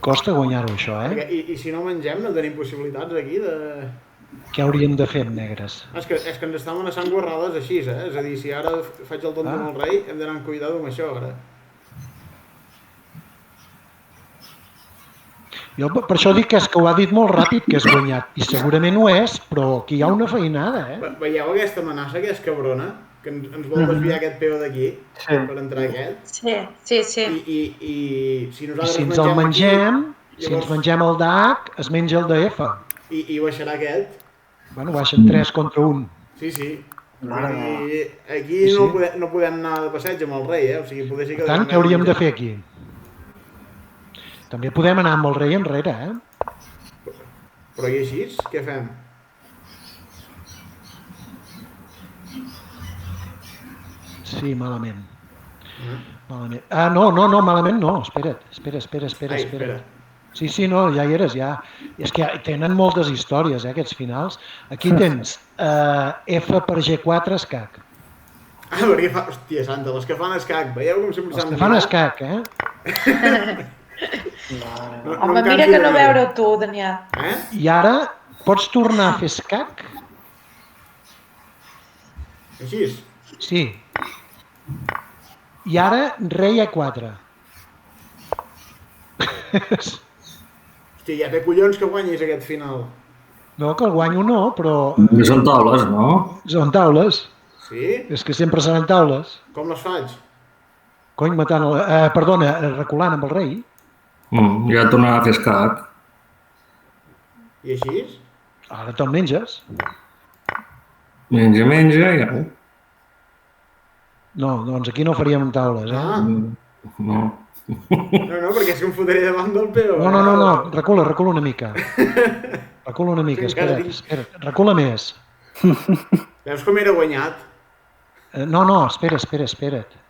costa guanyar-ho això, eh? I si no mengem no tenim possibilitats aquí de... Què hauríem de fer amb negres? És que ens està amenaçant guarrades així, eh? És a dir, si ara faig el tonto amb el rei, hem d'anar amb cuidado amb això, ara. Jo per això dic que és que ho ha dit molt ràpid, que és guanyat. I segurament ho és, però aquí hi ha una feinada, eh? Veieu aquesta amenaça que és cabrona? Que ens vol desviar aquest peó d'aquí per entrar aquest? Sí. I si I nosaltres si ens el mengem, aquí, si ens mengem el d'H, es menja el de F. I baixarà aquest? Bueno, baixen 3 contra 1. Sí. I aquí no podem anar de passeig amb el rei, eh? O sigui, poder sí que... Per tant, què hauríem de fer aquí? També podem anar amb el rei enrere, eh? Però i així? Què fem? Sí, malament. Malament. No, malament no. Espera't. Sí, no, ja hi eres, ja. És que tenen moltes històries, aquests finals. Aquí tens F per G4 escac. Perquè fa... Hòstia santa, les que fan escac, veieu com sempre s'han mirat? Les que fan escac, eh? Home, mira que no veure tu, Daniel. I ara pots tornar a fer escac? Així? Sí. I ara rei A4. Hòstia, ja té collons que guanyis aquest final. No, que el guanyo no, però... Són taules, no? Són taules. Sí? És que sempre seran taules. Com les faig? Cony, matant reculant amb el rei. Ja tornarà a fer escac. I així? Ara te'l menges. Menja, ja. No, doncs aquí no faríem taules, eh? No, perquè és que em fotré davant del peó. No, recula una mica. Recula una mica, espera't. Recula més. Veus com era guanyat? No, espera't.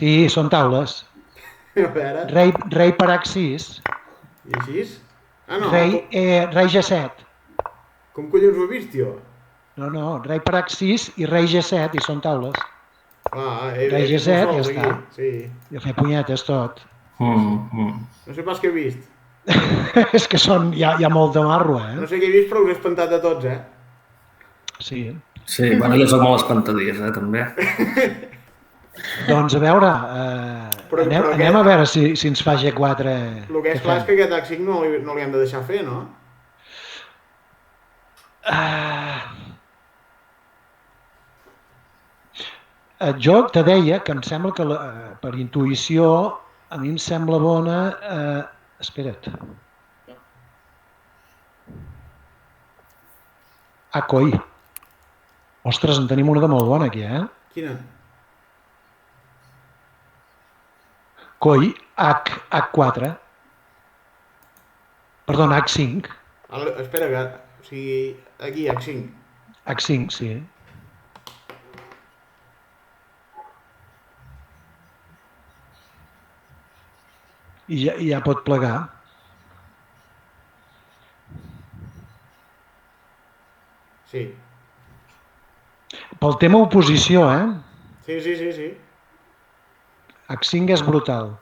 Sí, són taules. A veure... Rei per H6. I així? No. Rei G7. Com collons ho he vist, tio? No, rei per H6 i rei G7 i són taules. Rei G7 ja està. Sí. I a fer punyetes tot. No sé pas què he vist. És que hi ha molt de marro, eh? No sé què he vist, però us he espantat a tots, eh? Sí. Sí, bueno, jo soc molt espantadís, també. Doncs a veure, anem a veure si ens fa G4. El que és clar és que aquest H5 no li hem de deixar fer, no? Jo te deia que em sembla que per intuïció a mi em sembla bona... Espera't. Coi. Ostres, en tenim una de molt bona aquí, eh? Quina? Coi, H4. Perdona, H5. Espera, que... O sigui, aquí, H5. H5, sí. I ja pot plegar. Sí. Pel tema oposició, Sí. H5 és brutal.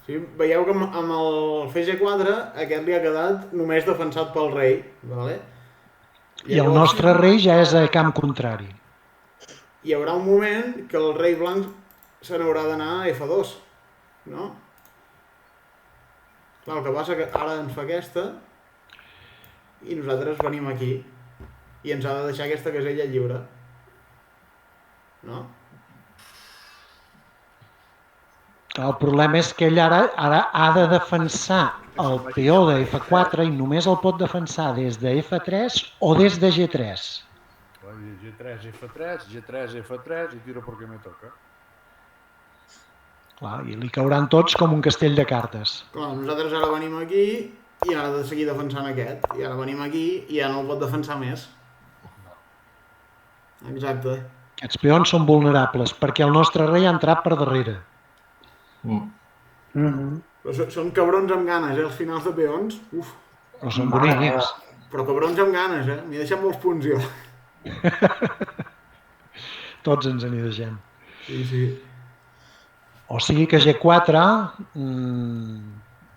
Sí, veieu que amb el FG4 aquest li ha quedat només defensat pel rei, vale? I el nostre rei ja és a camp contrari. Hi haurà un moment que el rei blanc se n'haurà d'anar a F2, no? Clar, el que passa que ara ens fa aquesta i nosaltres venim aquí i ens ha de deixar aquesta casella lliure, no? El problema és que ell ara ha de defensar el peó de F4 i només el pot defensar des de F3 o des de G3. G3, F3, G3, F3 i tiro perquè me toca. Clar, i li cauran tots com un castell de cartes. Clar, nosaltres ara venim aquí i ara ha de seguir defensant aquest. I ara venim aquí i ja no el pot defensar més. Exacte. Aquests peons són vulnerables perquè el nostre rei ha entrat per darrere. Però són cabrons amb ganes, els finals de peons. Uf. Però són bonics. Però cabrons amb ganes, M'hi deixen molts punts, jo. Tots ens n'hi deixem. Sí. O sigui que G4,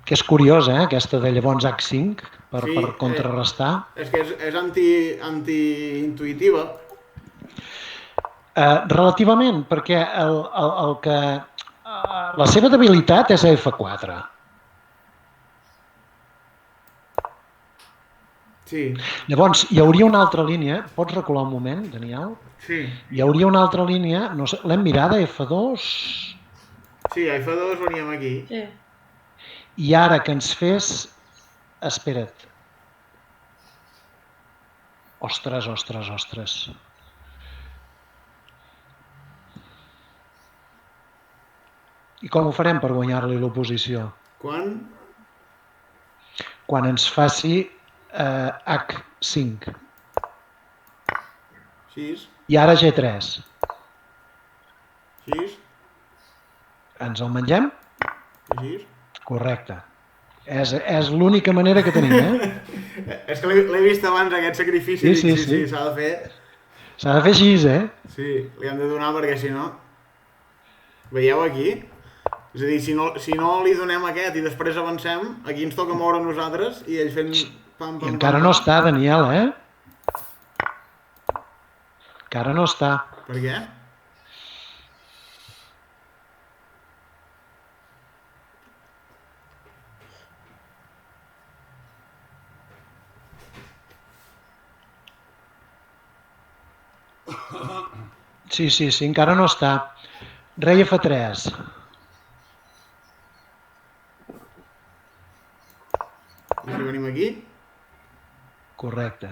que és curiós, aquesta de llavors H5, per contrarrestar. És que és anti-intuïtiva. Relativament, perquè la seva debilitat és a F4. Sí. Llavors, hi hauria una altra línia, pots recular un moment, Daniel? Sí. Hi hauria una altra línia, no sé, l'hem mirada, F2? Sí, a F2 veníem aquí. Sí. I ara que ens fes... Espera't. Ostres. I com ho farem per guanyar-li l'oposició? Quan? Quan ens faci H5. 6. I ara G3. 6. Ens el mengem? 6. Correcte. És l'única manera que tenim, És que l'he vist abans, aquest sacrifici. Sí, s'ha de fer. S'ha de fer així, Sí, li hem de donar perquè si no... Veieu aquí? És a dir, si no li donem aquest i després avancem, aquí ens toca moure nosaltres i ell fent pam. I encara no està, Daniel, Encara no està. Per què? Sí, encara no està. Rei F3. I si venim aquí? Correcte.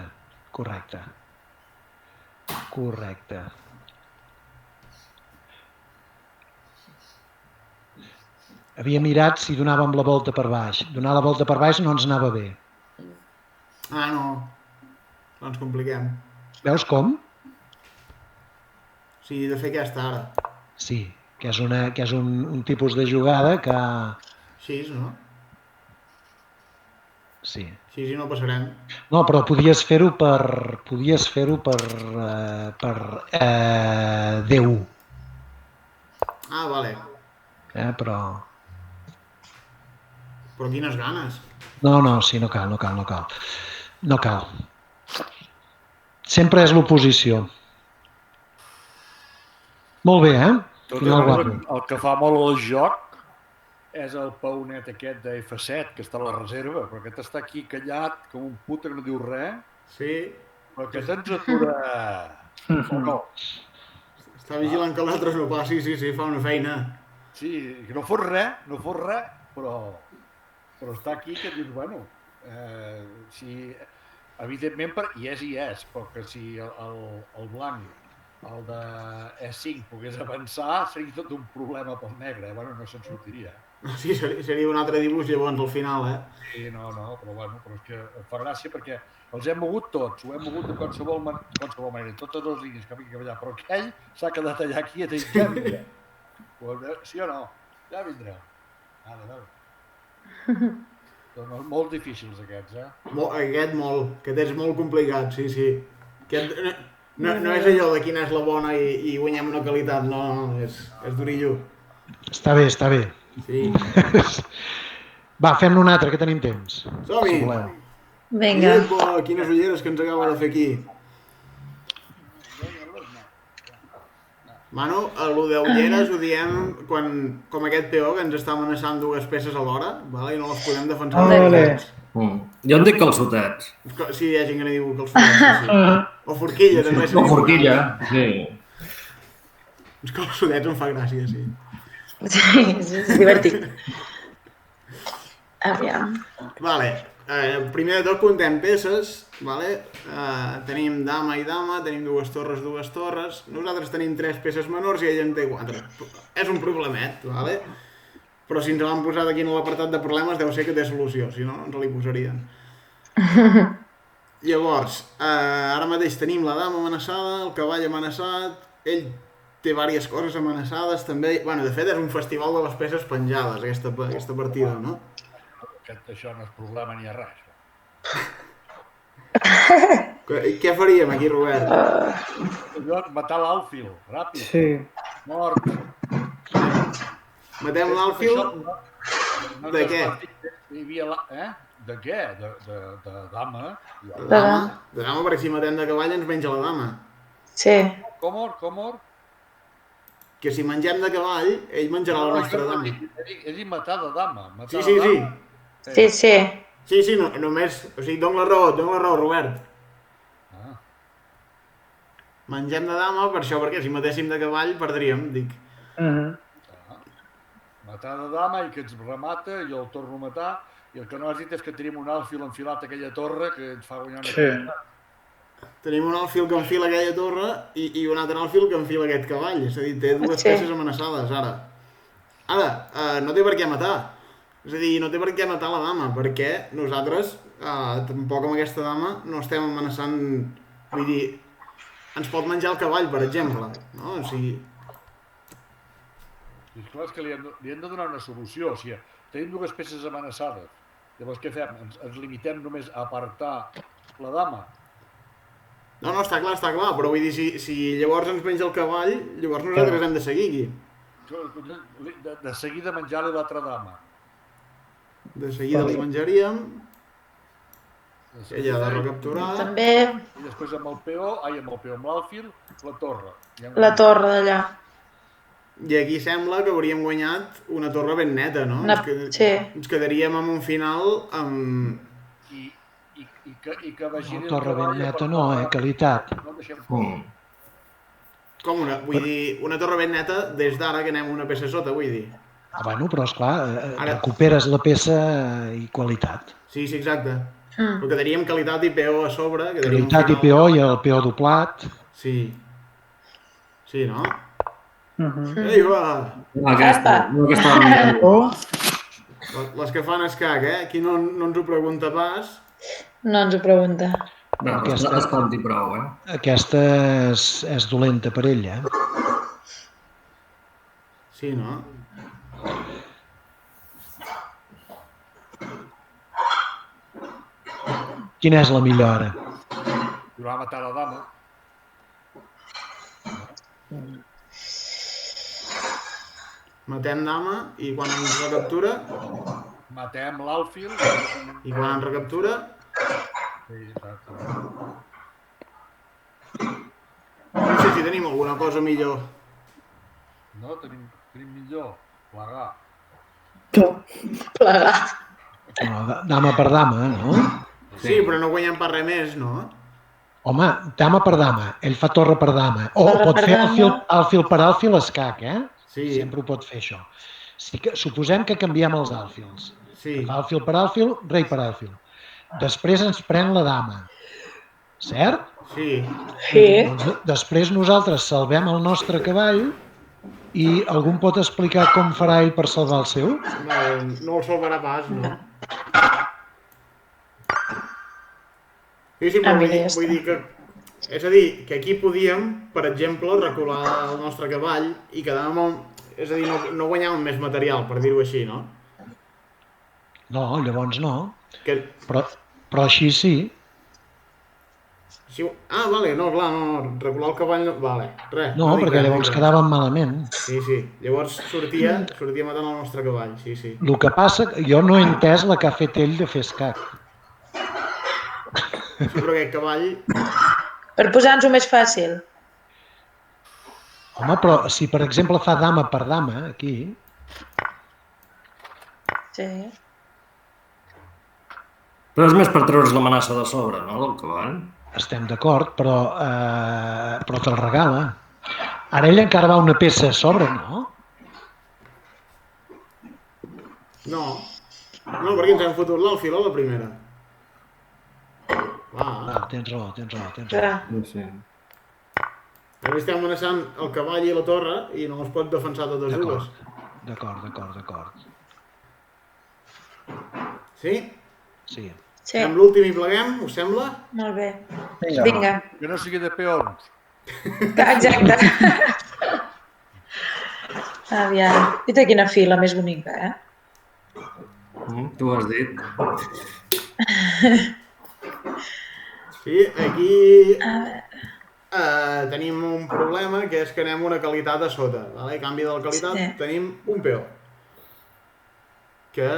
Havia mirat si donàvem la volta per baix. Donar la volta per baix no ens anava bé. Ah, no. No ens compliquem. Veus com? Sí, de fer aquesta ara. Sí, que és un tipus de jugada que... 6, no? Sí. 6 i no passarem. No, però podies fer-ho per D1. Ah, vale. Però quines ganes. No, sí, no cal. No cal. Sempre és l'oposició. Molt bé, El que fa molt el joc és el paunet aquest de F7, que està a la reserva, però aquest està aquí callat, com un puta que no diu res. Sí. Però aquest ens atura... O no? Està vigilant que l'altre no passi, sí, fa una feina. Sí, que no fos res, però està aquí que dius, bueno, evidentment, i és, però que si el blanc, el de E5 pogués avançar, seria tot un problema pel negre, bueno, no se'n sortiria. Sí, seria un altre dibuix llavors al final, Sí, no, però bueno, però és que em fa gràcia perquè els hem mogut tots, ho hem mogut de qualsevol manera, totes les línies cap aquí cap allà, però aquell s'ha quedat allà aquí i dit, ja vindreu. Sí o no? Ja vindreu. Són molt difícils aquests, Aquest és molt complicat, sí. No és allò de quina és la bona i guanyem una qualitat, no, és durillo. Està bé. Sí. Va, fem-ne un altre, que tenim temps. Som-hi! Vinga. Quines ulleres que ens acaba de fer aquí. Manu, el de ulleres ho diem com aquest peó que ens està amenaçant dues peces alhora, i no les podem defensar. Jo en dic calçotets. Sí, hi ha gent que ne diu calçotets, sí. O forquilla, també. O forquilla, sí. Els calçotets em fa gràcia, sí. Sí, és divertit. Aviam. Vale. Primer de tot comptem peces, tenim dama i dama, tenim dues torres. Nosaltres tenim 3 peces menors i ella en té 4. És un problemet, però si ens l'han posat aquí en l'apartat de problemes deu ser que té solució, si no, ens li posarien. Llavors, ara mateix tenim la dama amenaçada, el cavall amenaçat, ell té diverses coses amenaçades també. De fet, és un festival de les peces penjades, aquesta partida, no? Això no és problema ni res. Què faríem aquí, Robert? Matar l'Alfil, ràpid. Sí. Mort. Matem l'Alfil? De què? De què? De dama. De dama, perquè si matem de cavall ens menja la dama. Sí. Com? Que si mengem de cavall, ell menjarà la nostra dama. He dit matar de dama. Sí. Sí, només... O sigui, dono la raó, Robert. Mengem de dama per això, perquè si matéssim de cavall perdríem, dic. Matar de dama i que ens remata i el torno a matar, i el que no has dit és que tenim un alfil enfilat a aquella torre que ens fa guanyar una cosa. Tenim un alfil que enfila aquella torre i un altre alfil que enfila aquest cavall. És a dir, té dues peces amenaçades, ara. Ara, no té per què matar. És a dir, no té per què matar la dama, perquè nosaltres, tampoc amb aquesta dama, no estem amenaçant... Vull dir, ens pot menjar el cavall, per exemple, no? O sigui... És clar, és que li hem de donar una solució. O sigui, tenim dues peces amenaçades. Llavors, què fem? Ens limitem només a apartar la dama? No, està clar, però vull dir, si llavors ens menja el cavall, llavors nosaltres hem de seguir aquí. De seguida menjar-li l'altra dama. De seguida li menjaríem. Ella ha de recapturar. També. I després amb l'àlfil, la torre. La torre d'allà. I aquí sembla que hauríem guanyat una torre ben neta, no? Sí. Ens quedaríem amb un final amb... I que vagi... No, torre ben neta no, qualitat. Com una? Vull dir, una torre ben neta des d'ara que anem una peça sota, vull dir. Bueno, però esclar, recuperes la peça i qualitat. Sí, exacte. Però quedaríem qualitat i peó a sobre. Qualitat i peó i el peó doblat. Sí. Sí, no? Ei, va! Aquesta. Les que fan escac, Aquí no ens ho pregunta pas. No ens ho pregunta. Aquesta es conti prou, Aquesta és dolenta per ella. Sí, no? Quina és la millor ara? I va matar la dama. Matem dama i quan ens recaptura... Matem l'àlfil. I quan ens recaptura... Sí, exacte. No sé si tenim alguna cosa millor. No, tenim millor. Plegar. Plegar. No, dama per dama, no? Sí, però no guanyem per res més, no? Home, dama per dama, ell fa torre per dama. O pot fer alfil per alfil escac, Sí. Sempre ho pot fer, això. Suposem que canviem els alfils. Sí. Alfil per alfil, rei per alfil. Després ens pren la dama. Cert? Sí. Sí. Doncs després nosaltres salvem el nostre cavall I algú em pot explicar com farà ell per salvar el seu? No el salvarà pas, no. Sí, però vull dir que... És a dir, que aquí podíem, per exemple, recular el nostre cavall i quedàvem amb... És a dir, no guanyàvem més material, per dir-ho així, no? No, llavors no. Però així sí. Vale, no, clar, no, recular el cavall no... Vale, res. No, perquè llavors quedàvem malament. Sí, llavors sortia matant el nostre cavall, sí. El que passa, jo no he entès la que ha fet ell de fer escac. Sí, però aquest cavall... Per posar-nos-ho més fàcil. Home, però si per exemple fa dama per dama, aquí... Sí. Però és més per treure's l'amenaça de sobre, no, del cavall? Estem d'acord, però te'l regala. Ara ell encara va una peça a sobre, no? No, perquè ens hem fotut l'alfil a la primera. Tens raó. Sí. Ara estem amenaçant el cavall i la torre i no es pot defensar totes dues. D'acord. Sí? Sí. Fem l'últim i pleguem, us sembla? Molt bé. Vinga. Que no sigui de peons. Exacte. Aviam. Mira quina fila més bonica, Tu ho has dit. Sí, aquí tenim un problema, que és que anem una qualitat a sota. A canvi de la qualitat tenim un peó. Que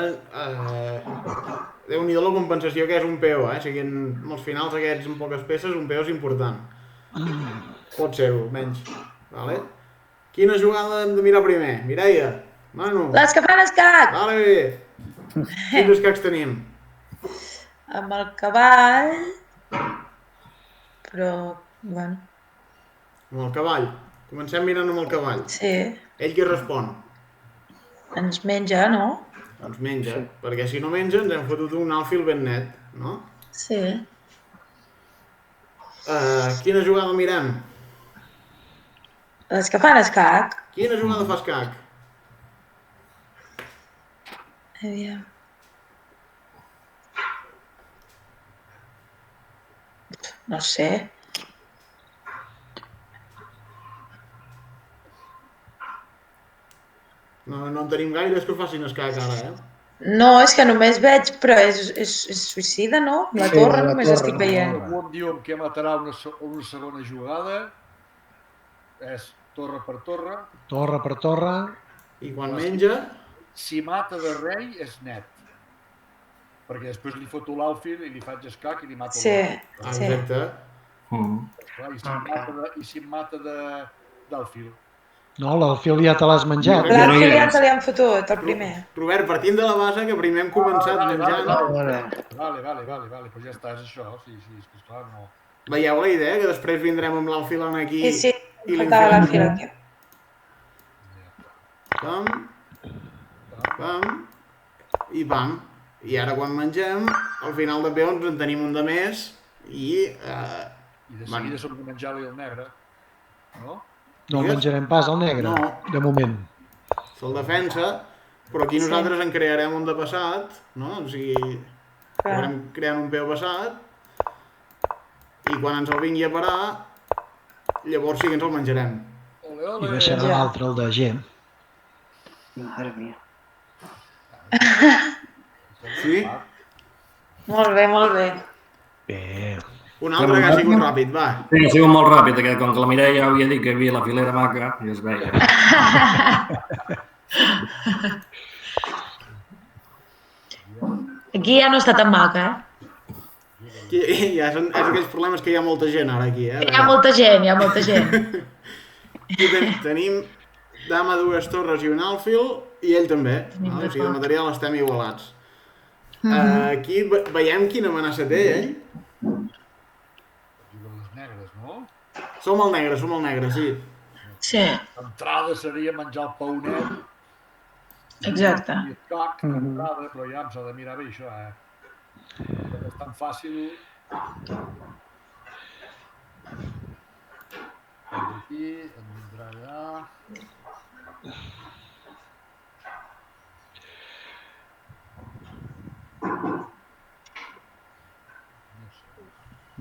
Déu-n'hi-do la compensació que és un peó, O sigui, en els finals aquests amb poques peces, un peó és important. Pot ser-ho, almenys. Quina jugada hem de mirar primer? Mireia, Manu. Les que fan escac! Vale. Quins escacs tenim? Amb el cavall... Però, bueno... Amb el cavall. Comencem mirant amb el cavall. Sí. Ell què respon? Ens menja, no? Ens menja, perquè si no menja ens hem fotut un alfil ben net, no? Sí. Quina jugada mirem? Les que fan escac. Quina jugada fa escac? Aviam. No sé. No en tenim gaires que facin escac ara, No, és que només veig, però és suïcida, no? La torre només estic veient. Algú em diu que matarà una segona jugada. És torre per torre. Torre per torre. I quan menja... Si mata de rei és net. Perquè després li foto l'alfil i li faig escac i li mato l'alfil. Sí. Exacte. I si em mata d'alfil? No, l'alfil ja te l'has menjat. L'alfil ja te l'han fotut, el primer. Robert, partint de la base que primer hem començat menjant... Vale, però ja està, és això. Sí, és que esclar, no... Veieu la idea? Que després vindrem amb l'alfil aquí... Sí, faltava l'alfil aquí. Pam, i pam. I ara quan mengem, al final de peons en tenim un de més i... I de seguida som de menjar-li el negre, no? No menjarem pas el negre, de moment. Se'l defensa, però aquí nosaltres en crearem un de passat, no? O sigui, anem creant un peó passat i quan ens el vingui a parar, llavors sí que ens el menjarem. I deixarà l'altre, el de G. Madre mía. Sí? Molt bé. Bé. Un altre que ha sigut ràpid, va. Sí, ha sigut molt ràpid, que com que la Mireia ja havia dit que hi havia la filera maca, i es veia. Aquí ja no està tan maca, Ja són aquells problemes que hi ha molta gent ara aquí, Hi ha molta gent. Tenim dama, dues torres i un alfil, i ell també. O sigui, de material estem igualats. Aquí veiem quina amenaça té, ell. Les negres, no? Som el negre, sí. Sí. L'entrada seria menjar el paunet. Exacte. I escac, l'entrada, però ja em s'ha de mirar bé això, No és tan fàcil. Aquí, em vindrà allà.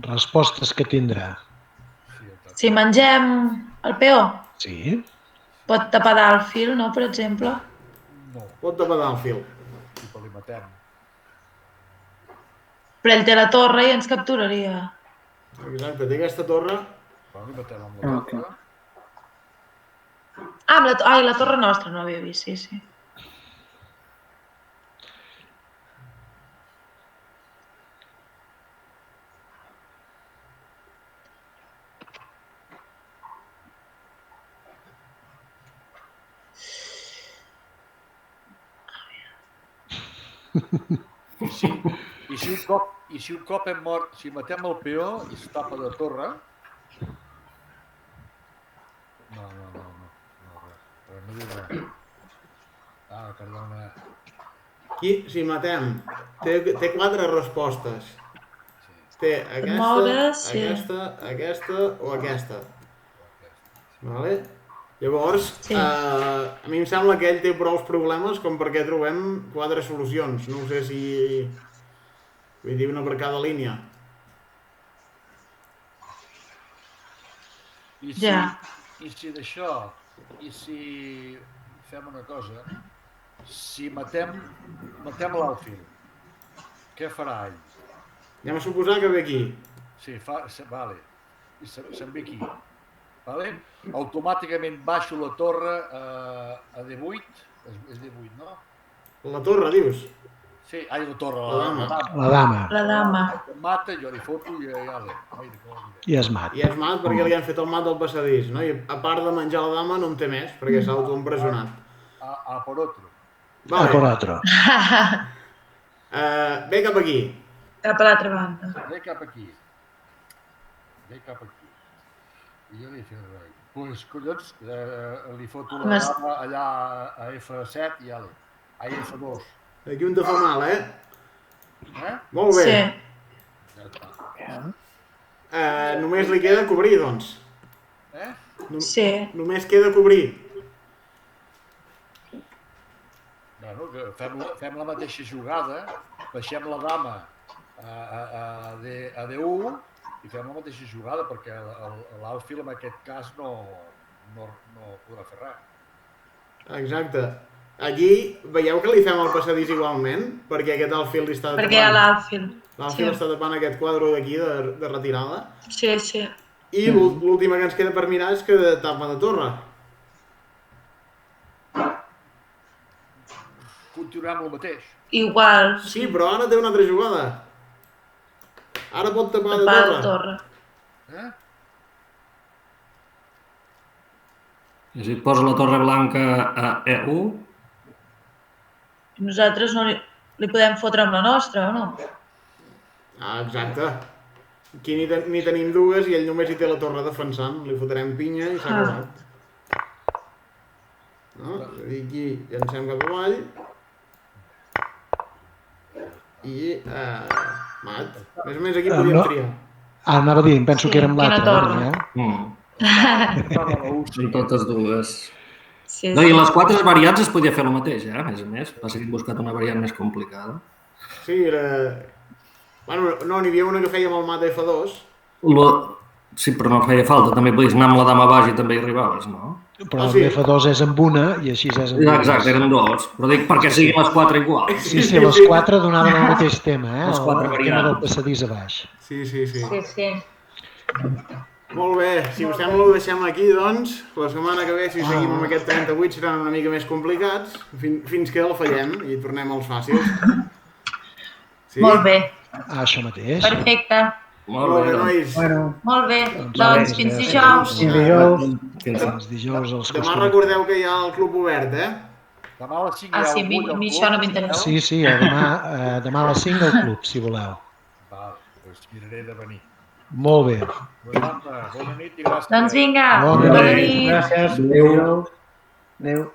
respostes que tindrà. Si mengem el peó, Sí. pot tapar dalt el fil, no, per exemple? No, Pot tapar el fil. si li matem. Però ell té la torre i ens capturaria. Exacte, té aquesta torre. Però li matem amb la torre. Ai, la torre nostra no l'havia vist, sí. I si un cop hem mort, si matem el peó i es tapa de torre... No diu res. Perdona. Aquí, si matem, té 4 respostes. Té aquesta o aquesta. Vale? Llavors, a mi em sembla que ell té prou problemes com perquè trobem 4 solucions. No sé si... Vull dir, una per cada línia. I si d'això, i si fem una cosa, si matem l'Alfil, què farà ell? Anem a suposar que ve aquí. Sí, vale. I se'n ve aquí. Vale? Automàticament baixo la torre a D8. És D8, no? La torre, dius? Sí, la torre, la dama. La dama. Em mata, jo li foto i ja l'he. I es mat. I es mat perquè li han fet el mat del passadís, no? I a part de menjar la dama no en té més, perquè s'ha autoempresonat. A por otro. Vale. A por otro. Ve cap aquí. Cap a l'altra banda. Ve cap aquí. I jo li he fet res. Doncs, collons, li foto la dama allà a F7 i ja l'he. A F2. Aquí un te fa mal, Molt bé. Sí. Ja està. Només li queda cobrir, doncs. Sí. Només queda cobrir. Bueno, fem la mateixa jugada, baixem la dama a D1 i fem la mateixa jugada perquè l'Alfil en aquest cas no podrà fer res. Exacte. Aquí veieu que li fem el passadís igualment? Perquè aquest Alfil li està tapant. Perquè hi ha l'Alfil. L'Alfil està tapant aquest quadre d'aquí de retirada. Sí. I l'última que ens queda per mirar és que tapa de torre. Continuem el mateix. Igual. Sí, però ara té una altra jugada. Ara pot tapar de torre. I si et posa la torre blanca a E1... Nosaltres no li podem fotre amb la nostra, o no? Exacte. Aquí ni tenim dues i ell només hi té la torre defensant. Li fotrem pinya i s'ha acabat. No? Aquí llancem cap avall. I... mat. Més o menys aquí podíem triar. Anava a dir, em penso que era amb l'altra. Són totes dues. No, i les 4 variants es podia fer el mateix, a més a més. Va ser que hem buscat una variant més complicada. Sí, era... Bueno, no, n'hi havia una que fèiem el mat F2. Sí, però no feia falta. També podies anar amb la dama baix i també hi arribaves, no? Però el F2 és amb una i així és amb dues. Exacte, eren 2. Però dic perquè siguin les 4 iguals. Sí, les 4 donaven el mateix tema, Les 4 el tema del passadís a baix. Sí. Molt bé, si us sembla ho deixem aquí, doncs. La setmana que ve, si seguim amb aquest 38, seran una mica més complicats, fins que el fallem i tornem als fàcils. Sí? Molt bé. Això mateix. Perfecte. Molt bé, nois. Molt bé, doncs fins dijous. Fins dijous als Demà recordeu que hi ha el club obert, Demà a les 5 hi ha sí, a mi això no m'interessa. Sí, demà a les 5 al club, si voleu. Val, doncs miraré de venir. Molt bé. Bona nit i gràcies. Doncs vinga, bona nit. Gràcies. Adéu.